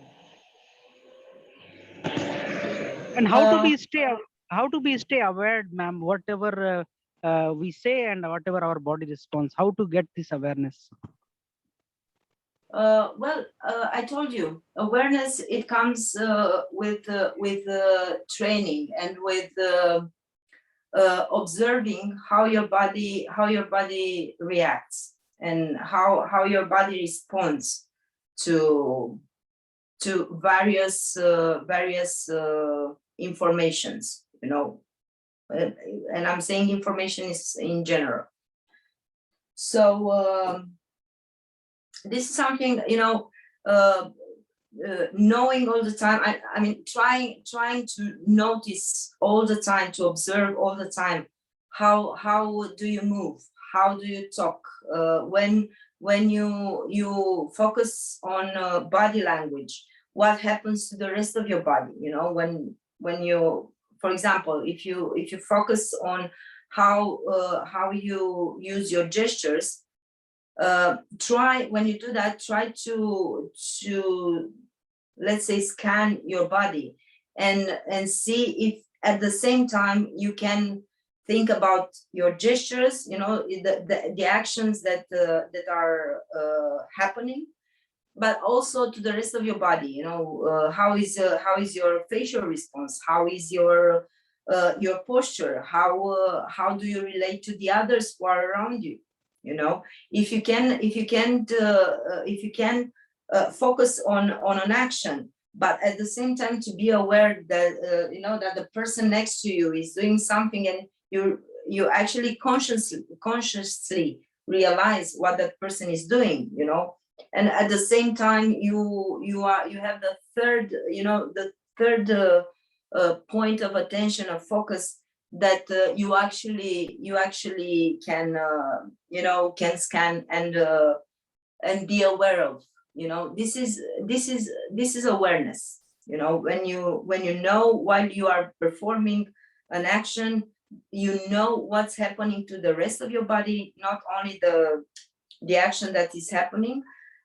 And how to be stay aware, ma'am, whatever we say and whatever our body responds, how to get this awareness? I told you, awareness, it comes with training and with observing how your body reacts and how your body responds to various informations, you know, and I'm saying information is in general. So this is something, you know, knowing all the time. I mean, trying to notice all the time, to observe all the time. How do you move? How do you talk? When you focus on body language, what happens to the rest of your body? You know, when you, for example, if you focus on how you use your gestures, when you do that, try to let's say scan your body and see if at the same time you can think about your gestures, you know, the actions that are happening, but also to the rest of your body, you know, how is your facial response, how is your posture, how do you relate to the others who are around you, you know. If you can focus on an action, but at the same time to be aware that you know, that the person next to you is doing something, and you actually consciously realize what that person is doing, you know. And at the same time you have the third, you know, the third point of attention, of focus, that you actually can you know, can scan and be aware of, you know. This is awareness, you know. When you know, while you are performing an action, you know what's happening to the rest of your body, not only the action that is happening,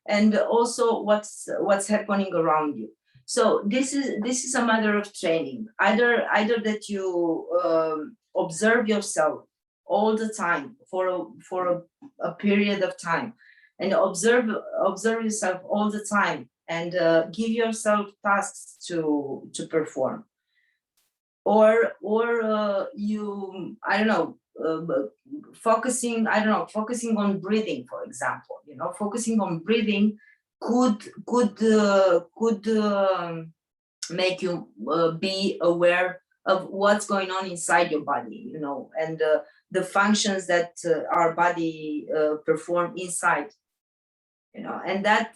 and also what's happening around you. So this is a matter of training, either that you observe yourself all the time for a period of time, and observe yourself all the time, and give yourself tasks to perform, or you, I don't know, focusing on breathing, for example, you know. Focusing on breathing could make you be aware of what's going on inside your body, you know, and the functions that our body perform inside, you know, and that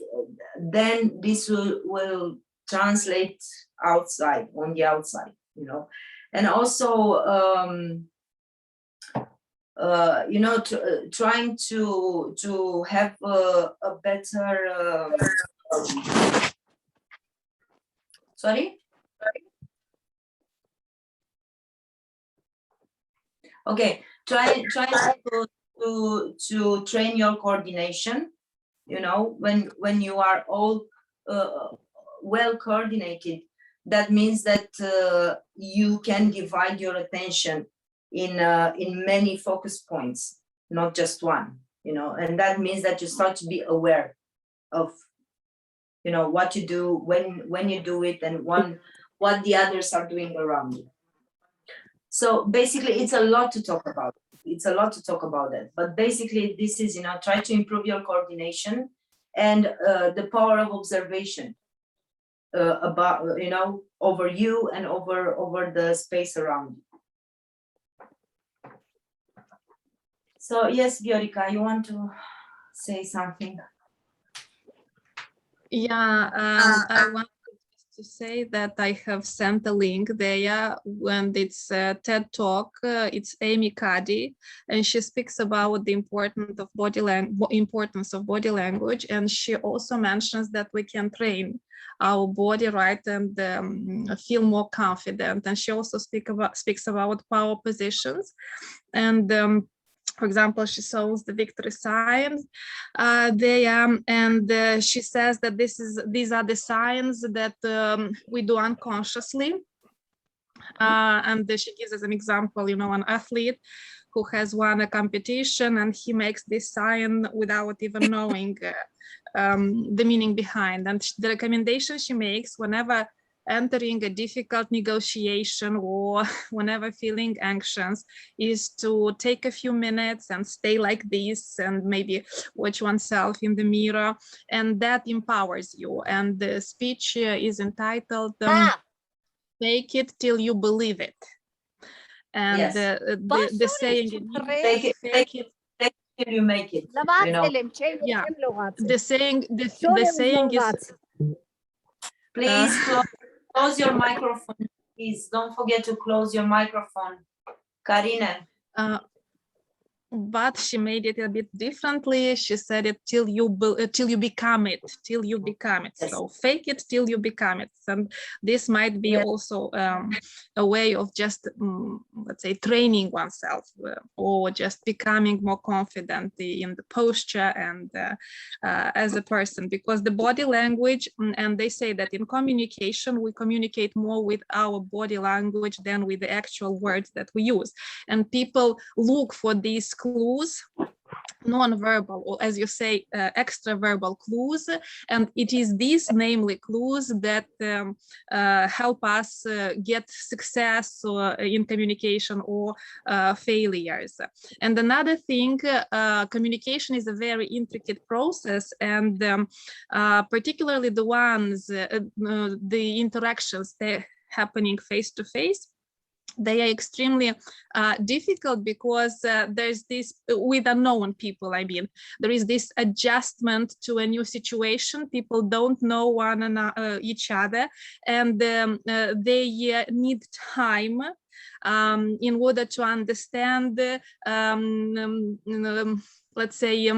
then this will translate outside, on the outside, you know. And also you know, trying to have a better sorry. Okay, try to train your coordination, you know. When you are all well coordinated, that means that you can divide your attention in many focus points, not just one, you know. And that means that you start to be aware of, you know, what you do, when you do it, and what the others are doing around you. So basically, it's a lot to talk about. That. But basically, this is, you know, try to improve your coordination and the power of observation about, you know, over you and over the space around you. So yes, Viorica, you want to say something? Yeah, I want to say that I have sent a link there, and it's a TED Talk. It's Amy Cuddy, and she speaks about the importance of body language, and she also mentions that we can train our body, right, and feel more confident. And she also speaks about power positions, and for example, she shows the victory signs there, and she says that these are the signs that we do unconsciously. And she gives as an example, you know, an athlete who has won a competition and he makes this sign without even knowing the meaning behind. And the recommendation she makes whenever entering a difficult negotiation or whenever feeling anxious is to take a few minutes and stay like this and maybe watch oneself in the mirror, and that empowers you. And the speech is entitled Fake It Till You Believe It. And Yes. the saying in English, fake it till you make it, you know. Yeah, the saying is Please close your microphone. Please don't forget to close your microphone, Karina. But she made it a bit differently. She said it till you become it, Yes. So fake it till you become it. And this might be also a way of just, let's say, training oneself or just becoming more confident in the posture and as a person, because the body language, and they say that in communication, we communicate more with our body language than with the actual words that we use. And people look for these clues, non-verbal, or as you say, extra-verbal clues, and it is these, namely clues, that help us get success in communication or failures. And another thing, communication is a very intricate process, and particularly the ones, the interactions that happening face-to-face, they are extremely difficult because there's this, with unknown people, I mean, there is this adjustment to a new situation. People don't know one another, each other, and they need time in order to understand, let's say,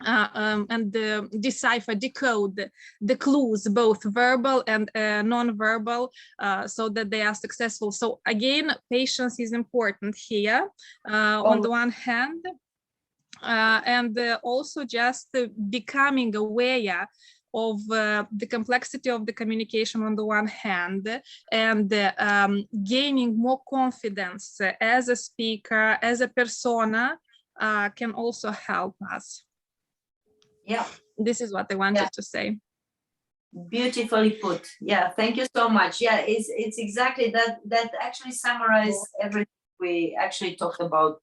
and decipher, decode the clues, both verbal and non-verbal, so that they are successful. So again, patience is important here, on the one hand, and also just becoming aware of the complexity of the communication on the one hand, and gaining more confidence as a speaker, as a persona, can also help us. Yeah, this is what I wanted to say. Beautifully put. Yeah, thank you so much. Yeah, it's exactly that actually summarizes everything we actually talked about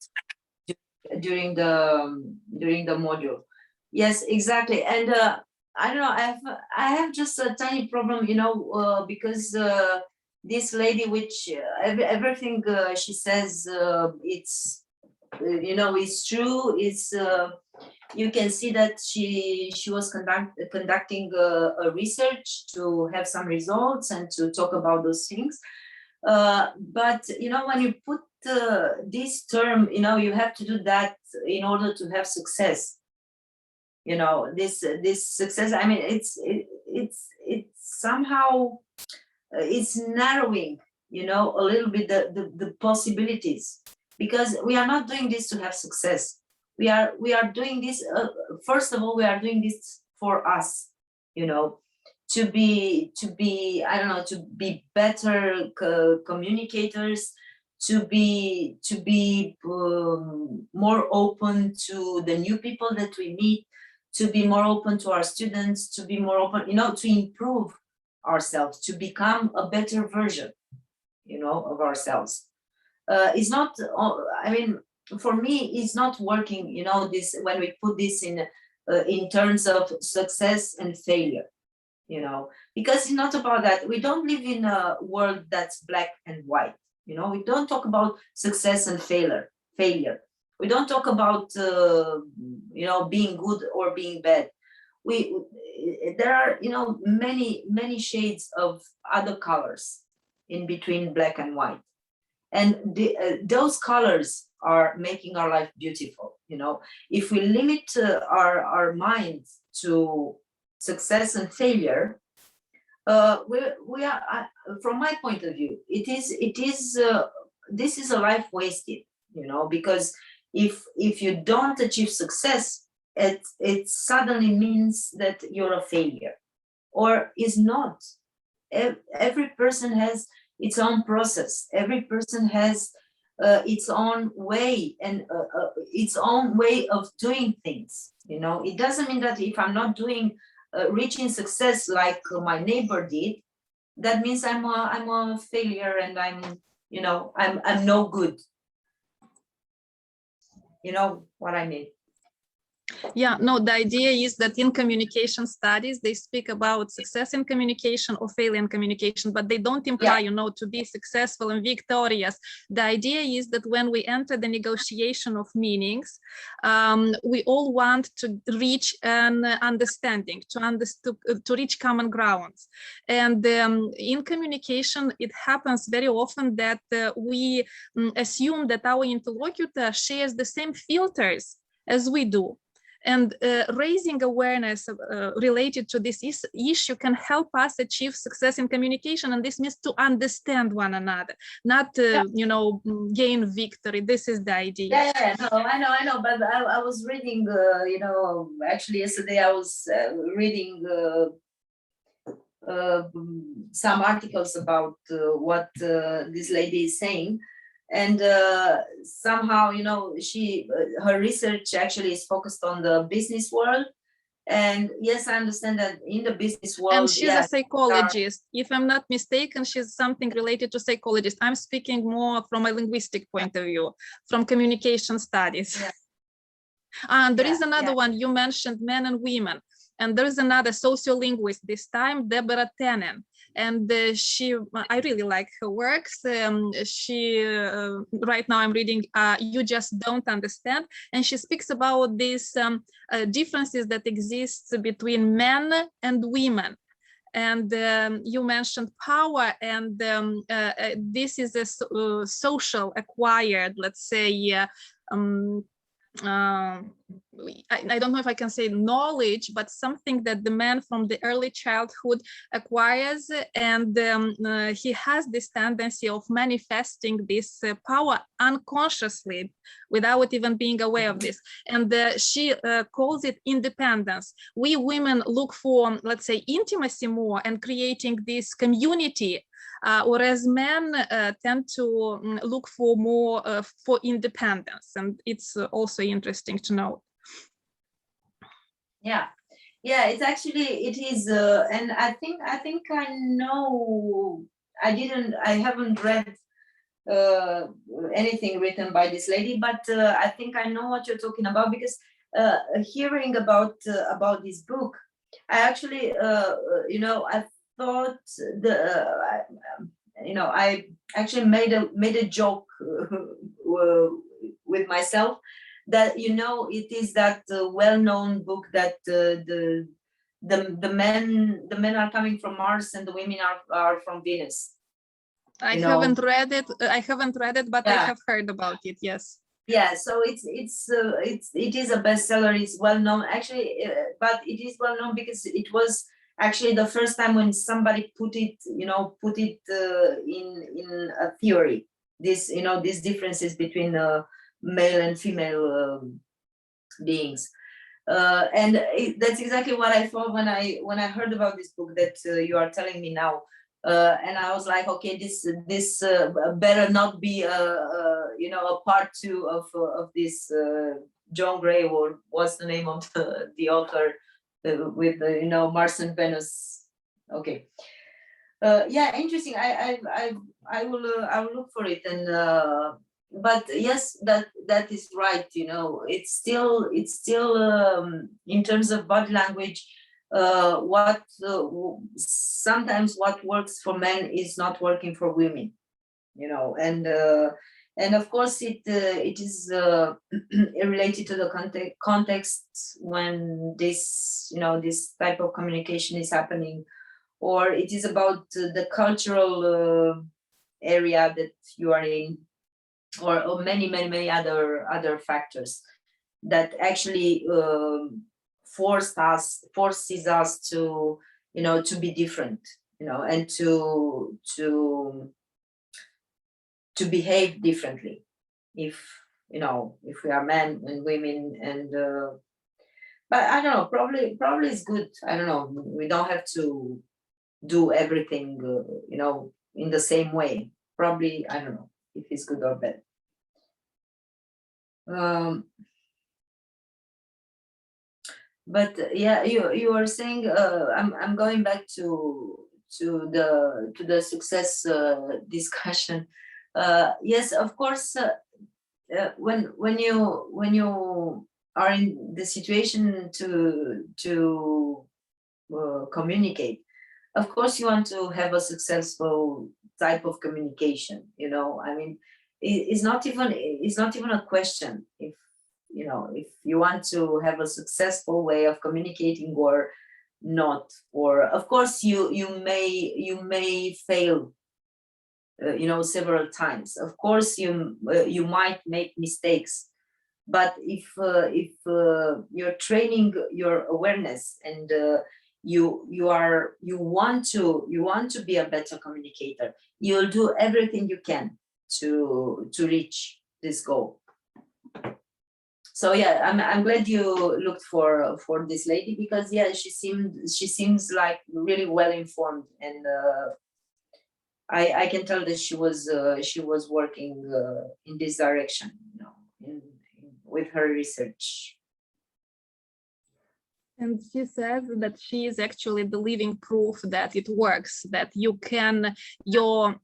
during the module. Yes, exactly. And I don't know, I have just a tiny problem, you know, because this lady, which everything she says, it's you know, it's true. It's you can see that she was conducting a research to have some results and to talk about those things. But you know, when you put this term, you know, you have to do that in order to have success. You know, this success. I mean, it's somehow it's narrowing, you know, a little bit the possibilities, because we are not doing this to have success. We are doing this, first of all, we are doing this for us, you know, to be I don't know, to be better communicators, to be more open to the new people that we meet, to be more open to our students, to be more open, you know, to improve ourselves, to become a better version, you know, of ourselves. It's not, I mean, for me, it's not working, you know, this, when we put this in terms of success and failure, you know, because it's not about that. We don't live in a world that's black and white, you know. We don't talk about success and failure. We don't talk about, you know, being good or being bad. there are, you know, many shades of other colors in between black and white, and those colors are making our life beautiful. You know, if we limit our minds to success and failure, we are, from my point of view, this is a life wasted, you know, because if you don't achieve success, it suddenly means that you're a failure, or is not. Every person has its own process. Every person has its own way, and its own way of doing things. You know, it doesn't mean that if I'm not doing reaching success like my neighbor did, that means I'm a failure, and I'm no good. You know what I mean? Yeah, no, the idea is that in communication studies, they speak about success in communication or failure in communication, but they don't imply, you know, to be successful and victorious. The idea is that when we enter the negotiation of meanings, we all want to reach an understanding, to reach common grounds. And in communication, it happens very often that we assume that our interlocutor shares the same filters as we do. And raising awareness related to this issue can help us achieve success in communication. And this means to understand one another, not you know, gain victory. This is the idea. Yeah, no, I know. But I was reading, you know, actually yesterday I was reading some articles about what this lady is saying. And somehow, you know, her research actually is focused on the business world. And yes, I understand that in the business world. And she's a psychologist. If I'm not mistaken, she's something related to psychologist. I'm speaking more from a linguistic point of view, from communication studies. Yeah. And there is another one, you mentioned men and women. And there is another sociolinguist, this time Deborah Tannen. And I really like her works. Right now I'm reading You Just Don't Understand. And she speaks about these differences that exist between men and women. And you mentioned power, and this is a social acquired, let's say, I don't know if I can say knowledge, but something that the man from the early childhood acquires, and he has this tendency of manifesting this power unconsciously without even being aware of this. And she calls it independence. We women look for, let's say, intimacy more and creating this community, whereas men tend to look for more for independence, and it's also interesting to note. Yeah, it's actually, it is, and I think I know. I haven't read anything written by this lady, but I think I know what you're talking about, because hearing about this book, I actually, you know, I thought I actually made a joke with myself that, you know, it is that well-known book that the men are coming from Mars and the women are from Venus. I haven't read it, but I have heard about it. Yes. Yeah, so it is a bestseller. It's well known actually, but it is well known because it was actually the first time when somebody put it in a theory. This, you know, these differences between male and female beings, and that's exactly what I thought when I heard about this book that you are telling me now. And I was like, okay, this better not be a part 2 of this John Gray, or what's the name of the author with Mars and Venus. Okay, yeah, interesting. I will look for it, and but yes, that is right. You know, it's still in terms of body language. Sometimes what works for men is not working for women, you know, and And of course, it is related to the context when this this type of communication is happening, or it is about the cultural area that you are in, or many other factors that actually forces us to to be different, and to behave differently, if if we are men and women. And but I don't know, probably it's good. I don't know, we don't have to do everything in the same way. Probably, I don't know if it's good or bad. But yeah, you were saying, I'm going back to the success discussion. Yes, of course, when you are in the situation to communicate, of course you want to have a successful type of communication. I mean, it's not even a question if if you want to have a successful way of communicating or not. Or of course you may fail several times. Of course you might make mistakes, but if you're training your awareness, and you want to be a better communicator, you'll do everything you can to reach this goal. So yeah, I'm glad you looked for this lady, because yeah, she seems like really well informed, and I can tell that she was working in this direction, with her research. And she says that she is actually the living proof that it works, that you can, your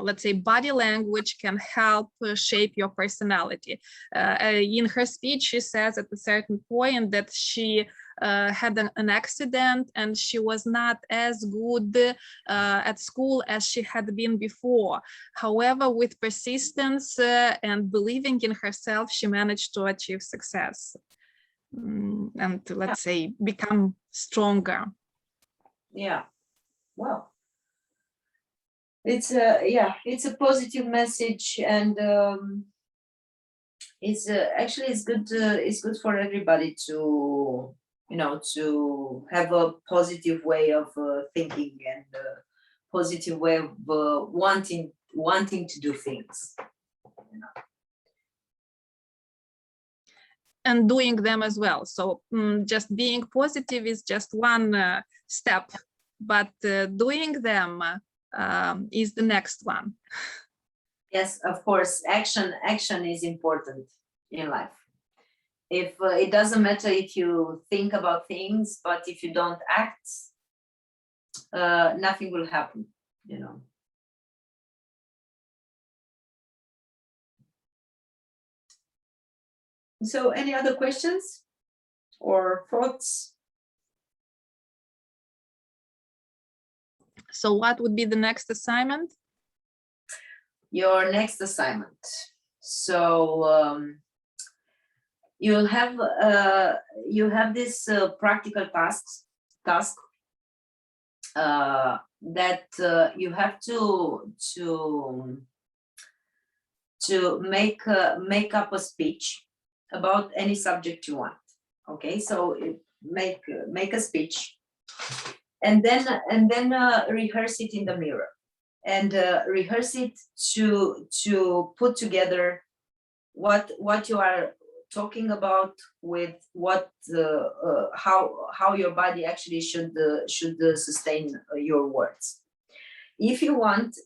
let's say, body language can help shape your personality. In her speech, she says at a certain point that she had an accident, and she was not as good at school as she had been before. However, with persistence and believing in herself, she managed to achieve success and, let's say, become stronger. Yeah, well, it's a positive message, and it's actually it's good for everybody to to have a positive way of thinking, and a positive way of wanting to do things, and doing them as well. So just being positive is just one step, but doing them is the next one. Yes, of course, action is important in life. If it doesn't matter if you think about things, but if you don't act, nothing will happen, So any other questions or thoughts? So what would be the next assignment? Your next assignment. So you have this practical task that you have to make up a speech about any subject you want. Okay, so make a speech, and then rehearse it in the mirror, and rehearse it to put together what you are talking about with what how your body actually should sustain your words. If you want,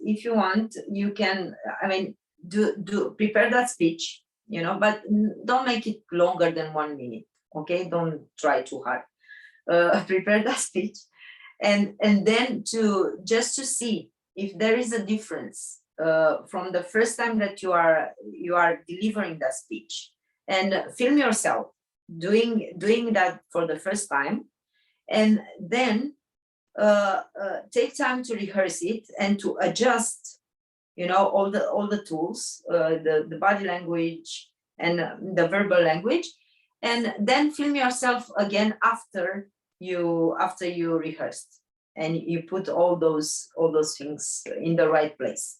you can, I mean, do prepare that speech, but don't make it longer than 1 minute. Okay, don't try too hard. Prepare that speech, and then just to see if there is a difference from the first time that you are delivering that speech, and film yourself doing that for the first time, and then take time to rehearse it and to adjust you know, all the tools, the body language and the verbal language, and then film yourself again after you rehearsed, and you put all those things in the right place,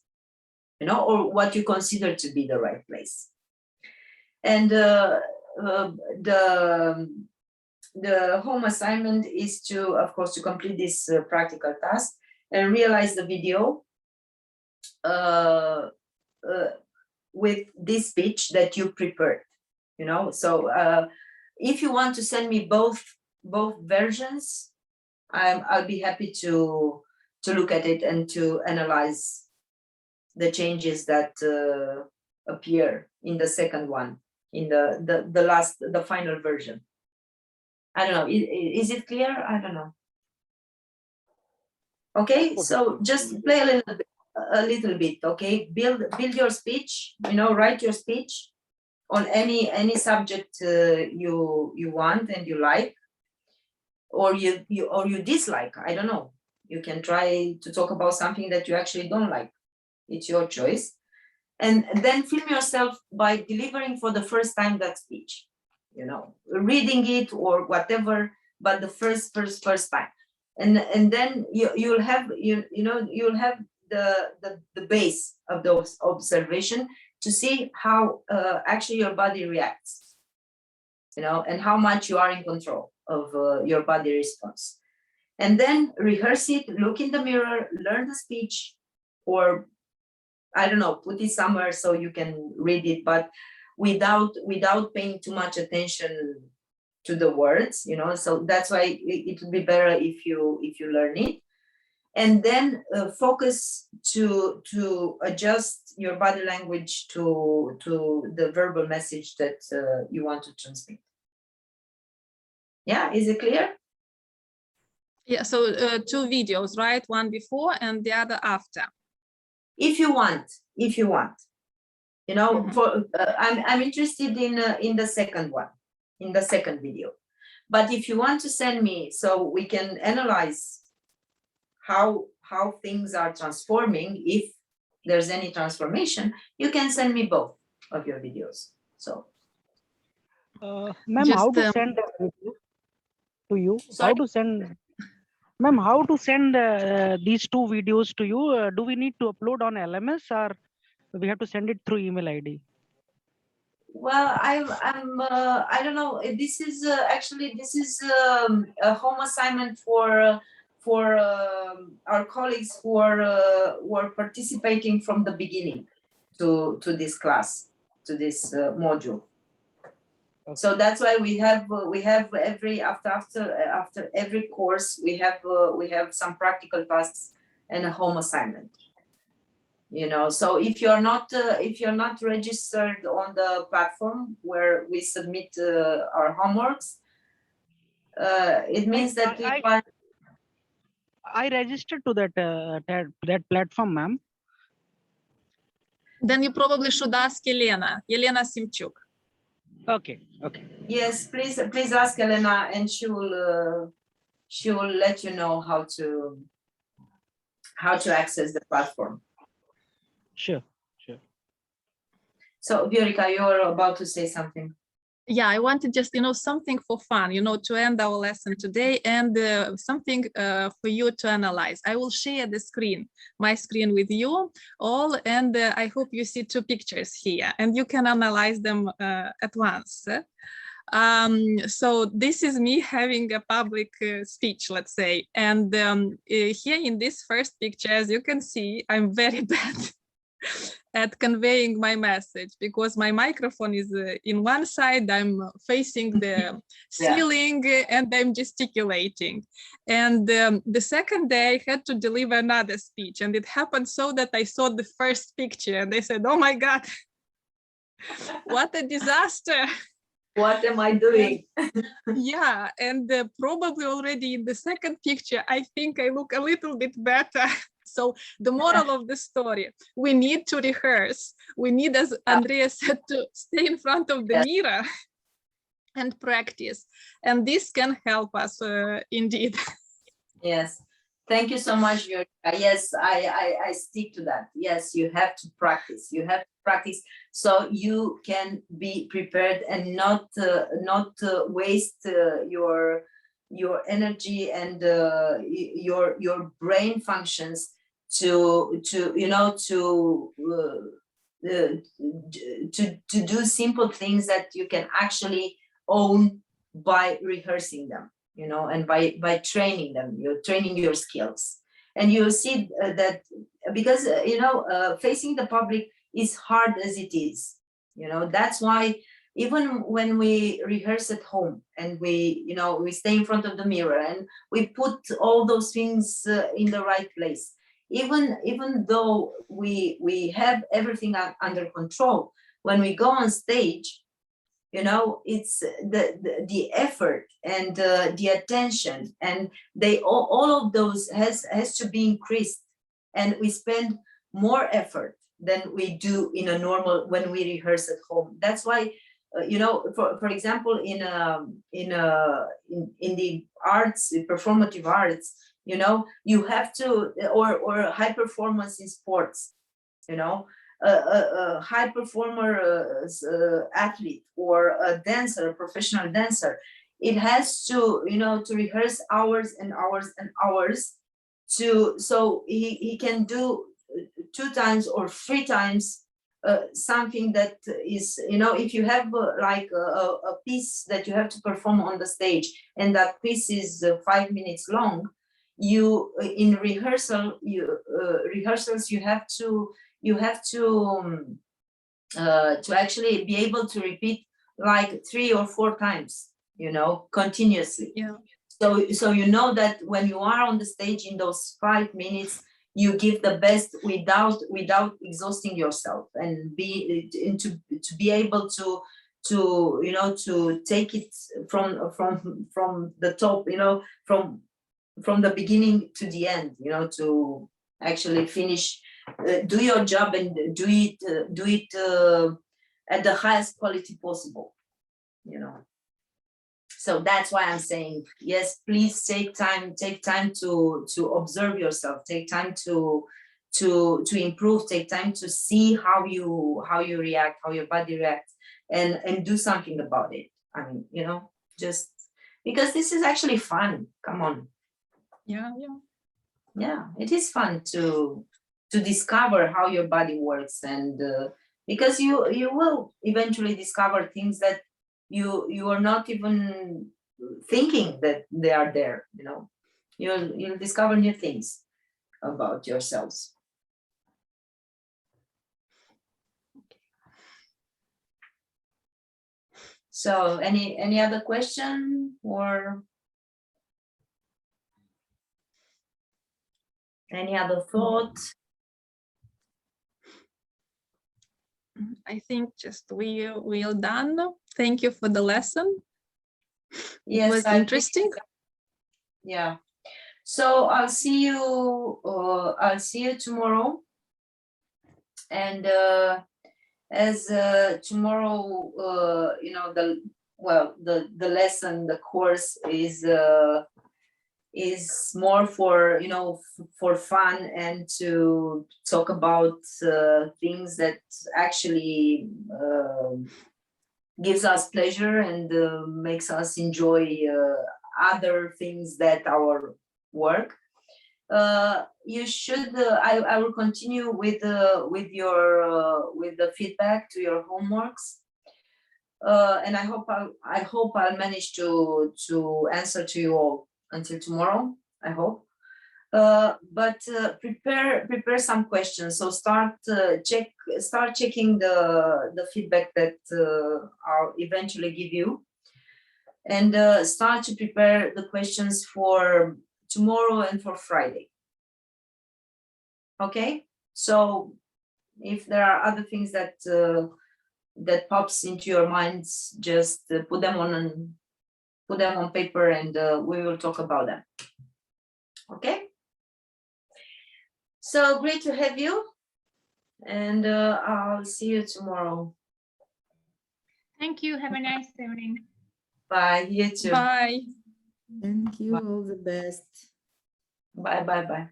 you know, or what you consider to be the right place. And the home assignment is to, of course, to complete this practical task and realize the video with this speech that you prepared, you know. So if you want to send me both versions, I'll be happy to look at it and to analyze the changes that appear in the second one, in the final version. I don't know, is it clear? I don't know. Okay, so just play a little bit, okay? Build your speech, you know, write your speech on any subject you want and you like, or you dislike. I don't know. You can try to talk about something that you actually don't like. It's your choice. And then film yourself by delivering for the first time that speech, you know, reading it or whatever, but the first time. And then you'll have the base of those observation to see how actually your body reacts, you know, and how much you are in control of your body response. And then rehearse it, look in the mirror, learn the speech, or I don't know, put it somewhere so you can read it, but without paying too much attention to the words, you know. So that's why it would be better if you learn it, and then focus to adjust your body language to the verbal message that you want to transmit. Yeah, is it clear? Yeah, so 2 videos, right? One before and the other after. If you want, you know, for I'm interested in the second one, in the second video. But if you want to send me so we can analyze how things are transforming, if there's any transformation, you can send me both of your videos. So, ma'am, how to send that video to you? Sorry? How to send, ma'am? How to send these 2 videos to you? Do we need to upload on LMS, or we have to send it through email ID? well, I don't know. This is actually a home assignment for our colleagues who are participating from the beginning to this class, to this module. Okay. So that's why we have every after every course we have some practical tasks and a home assignment. You know, so if you're not registered on the platform where we submit our homeworks, it means that I registered to that platform, ma'am. Then you probably should ask Elena Simchuk. Okay. Yes, please ask Elena, and she will let you know how to access the platform. Sure. So, Viorica, you're about to say something. Yeah, I wanted just, something for fun, to end our lesson today, and something for you to analyze. I will share the screen, my screen with you all, and I hope you see 2 pictures here, and you can analyze them at once. So this is me having a public speech, let's say, and here in this first picture, as you can see, I'm very bad at conveying my message, because my microphone is in one side, I'm facing the ceiling, and I'm gesticulating. And the second day I had to deliver another speech, and it happened so that I saw the first picture and I said, oh my God, what a disaster. What am I doing? Yeah, and probably already in the second picture, I think I look a little bit better. So the moral of the story, we need to rehearse. We need, as Andrea said, to stay in front of the mirror and practice. And this can help us indeed. Yes. Thank you so much, Yuri. Yes, I stick to that. Yes, you have to practice. You have to practice so you can be prepared and not waste your energy and your brain functions to do simple things that you can actually own by rehearsing them, and by training them. You're training your skills, and you'll see that because facing the public is hard as it is. That's why even when we rehearse at home and we stay in front of the mirror and we put all those things in the right place, even though we have everything under control, when we go on stage, it's the effort and the attention, and all of those has to be increased, and we spend more effort than we do in a normal when we rehearse at home. That's why for example, in the arts, performative arts, you have to, or high performance in sports, a high performer athlete or a dancer, a professional dancer, it has to to rehearse hours and hours and hours so he can do 2 times or 3 times something that is, if you have like a piece that you have to perform on the stage, and that piece is 5 minutes long, you in rehearsals you have to actually be able to repeat like 3 or 4 times, continuously. Yeah. So that when you are on the stage in those 5 minutes, you give the best without exhausting yourself, and to be able to take it from the top, from the beginning to the end, to actually finish, do your job and do it at the highest quality possible, So that's why I'm saying, yes, please take time to observe yourself, take time to improve, take time to see how you react, how your body reacts, and do something about it. I mean, just because this is actually fun. Come on. Yeah, it is fun to discover how your body works, and because you will eventually discover things that you are not even thinking that they are there. You'll discover new things about yourselves. So any other question or any other thought? I think just we're done. Thank you for the lesson. Yes, it was interesting. Yeah. So I'll see you tomorrow. And as tomorrow, the lesson, the course is more for for fun and to talk about things that actually gives us pleasure and makes us enjoy other things that our work. You should. I will continue with the feedback to your homeworks, and I hope I'll manage to answer to you all until tomorrow. I hope. But prepare some questions. So start checking the feedback that I'll eventually give you, and start to prepare the questions for tomorrow and for Friday. Okay, so if there are other things that pops into your minds, just put them on paper, and we will talk about them. Okay, so great to have you, and I'll see you tomorrow. Thank you. Have a nice evening. Bye. You too. Bye. Thank you. All the best. Bye, bye, bye.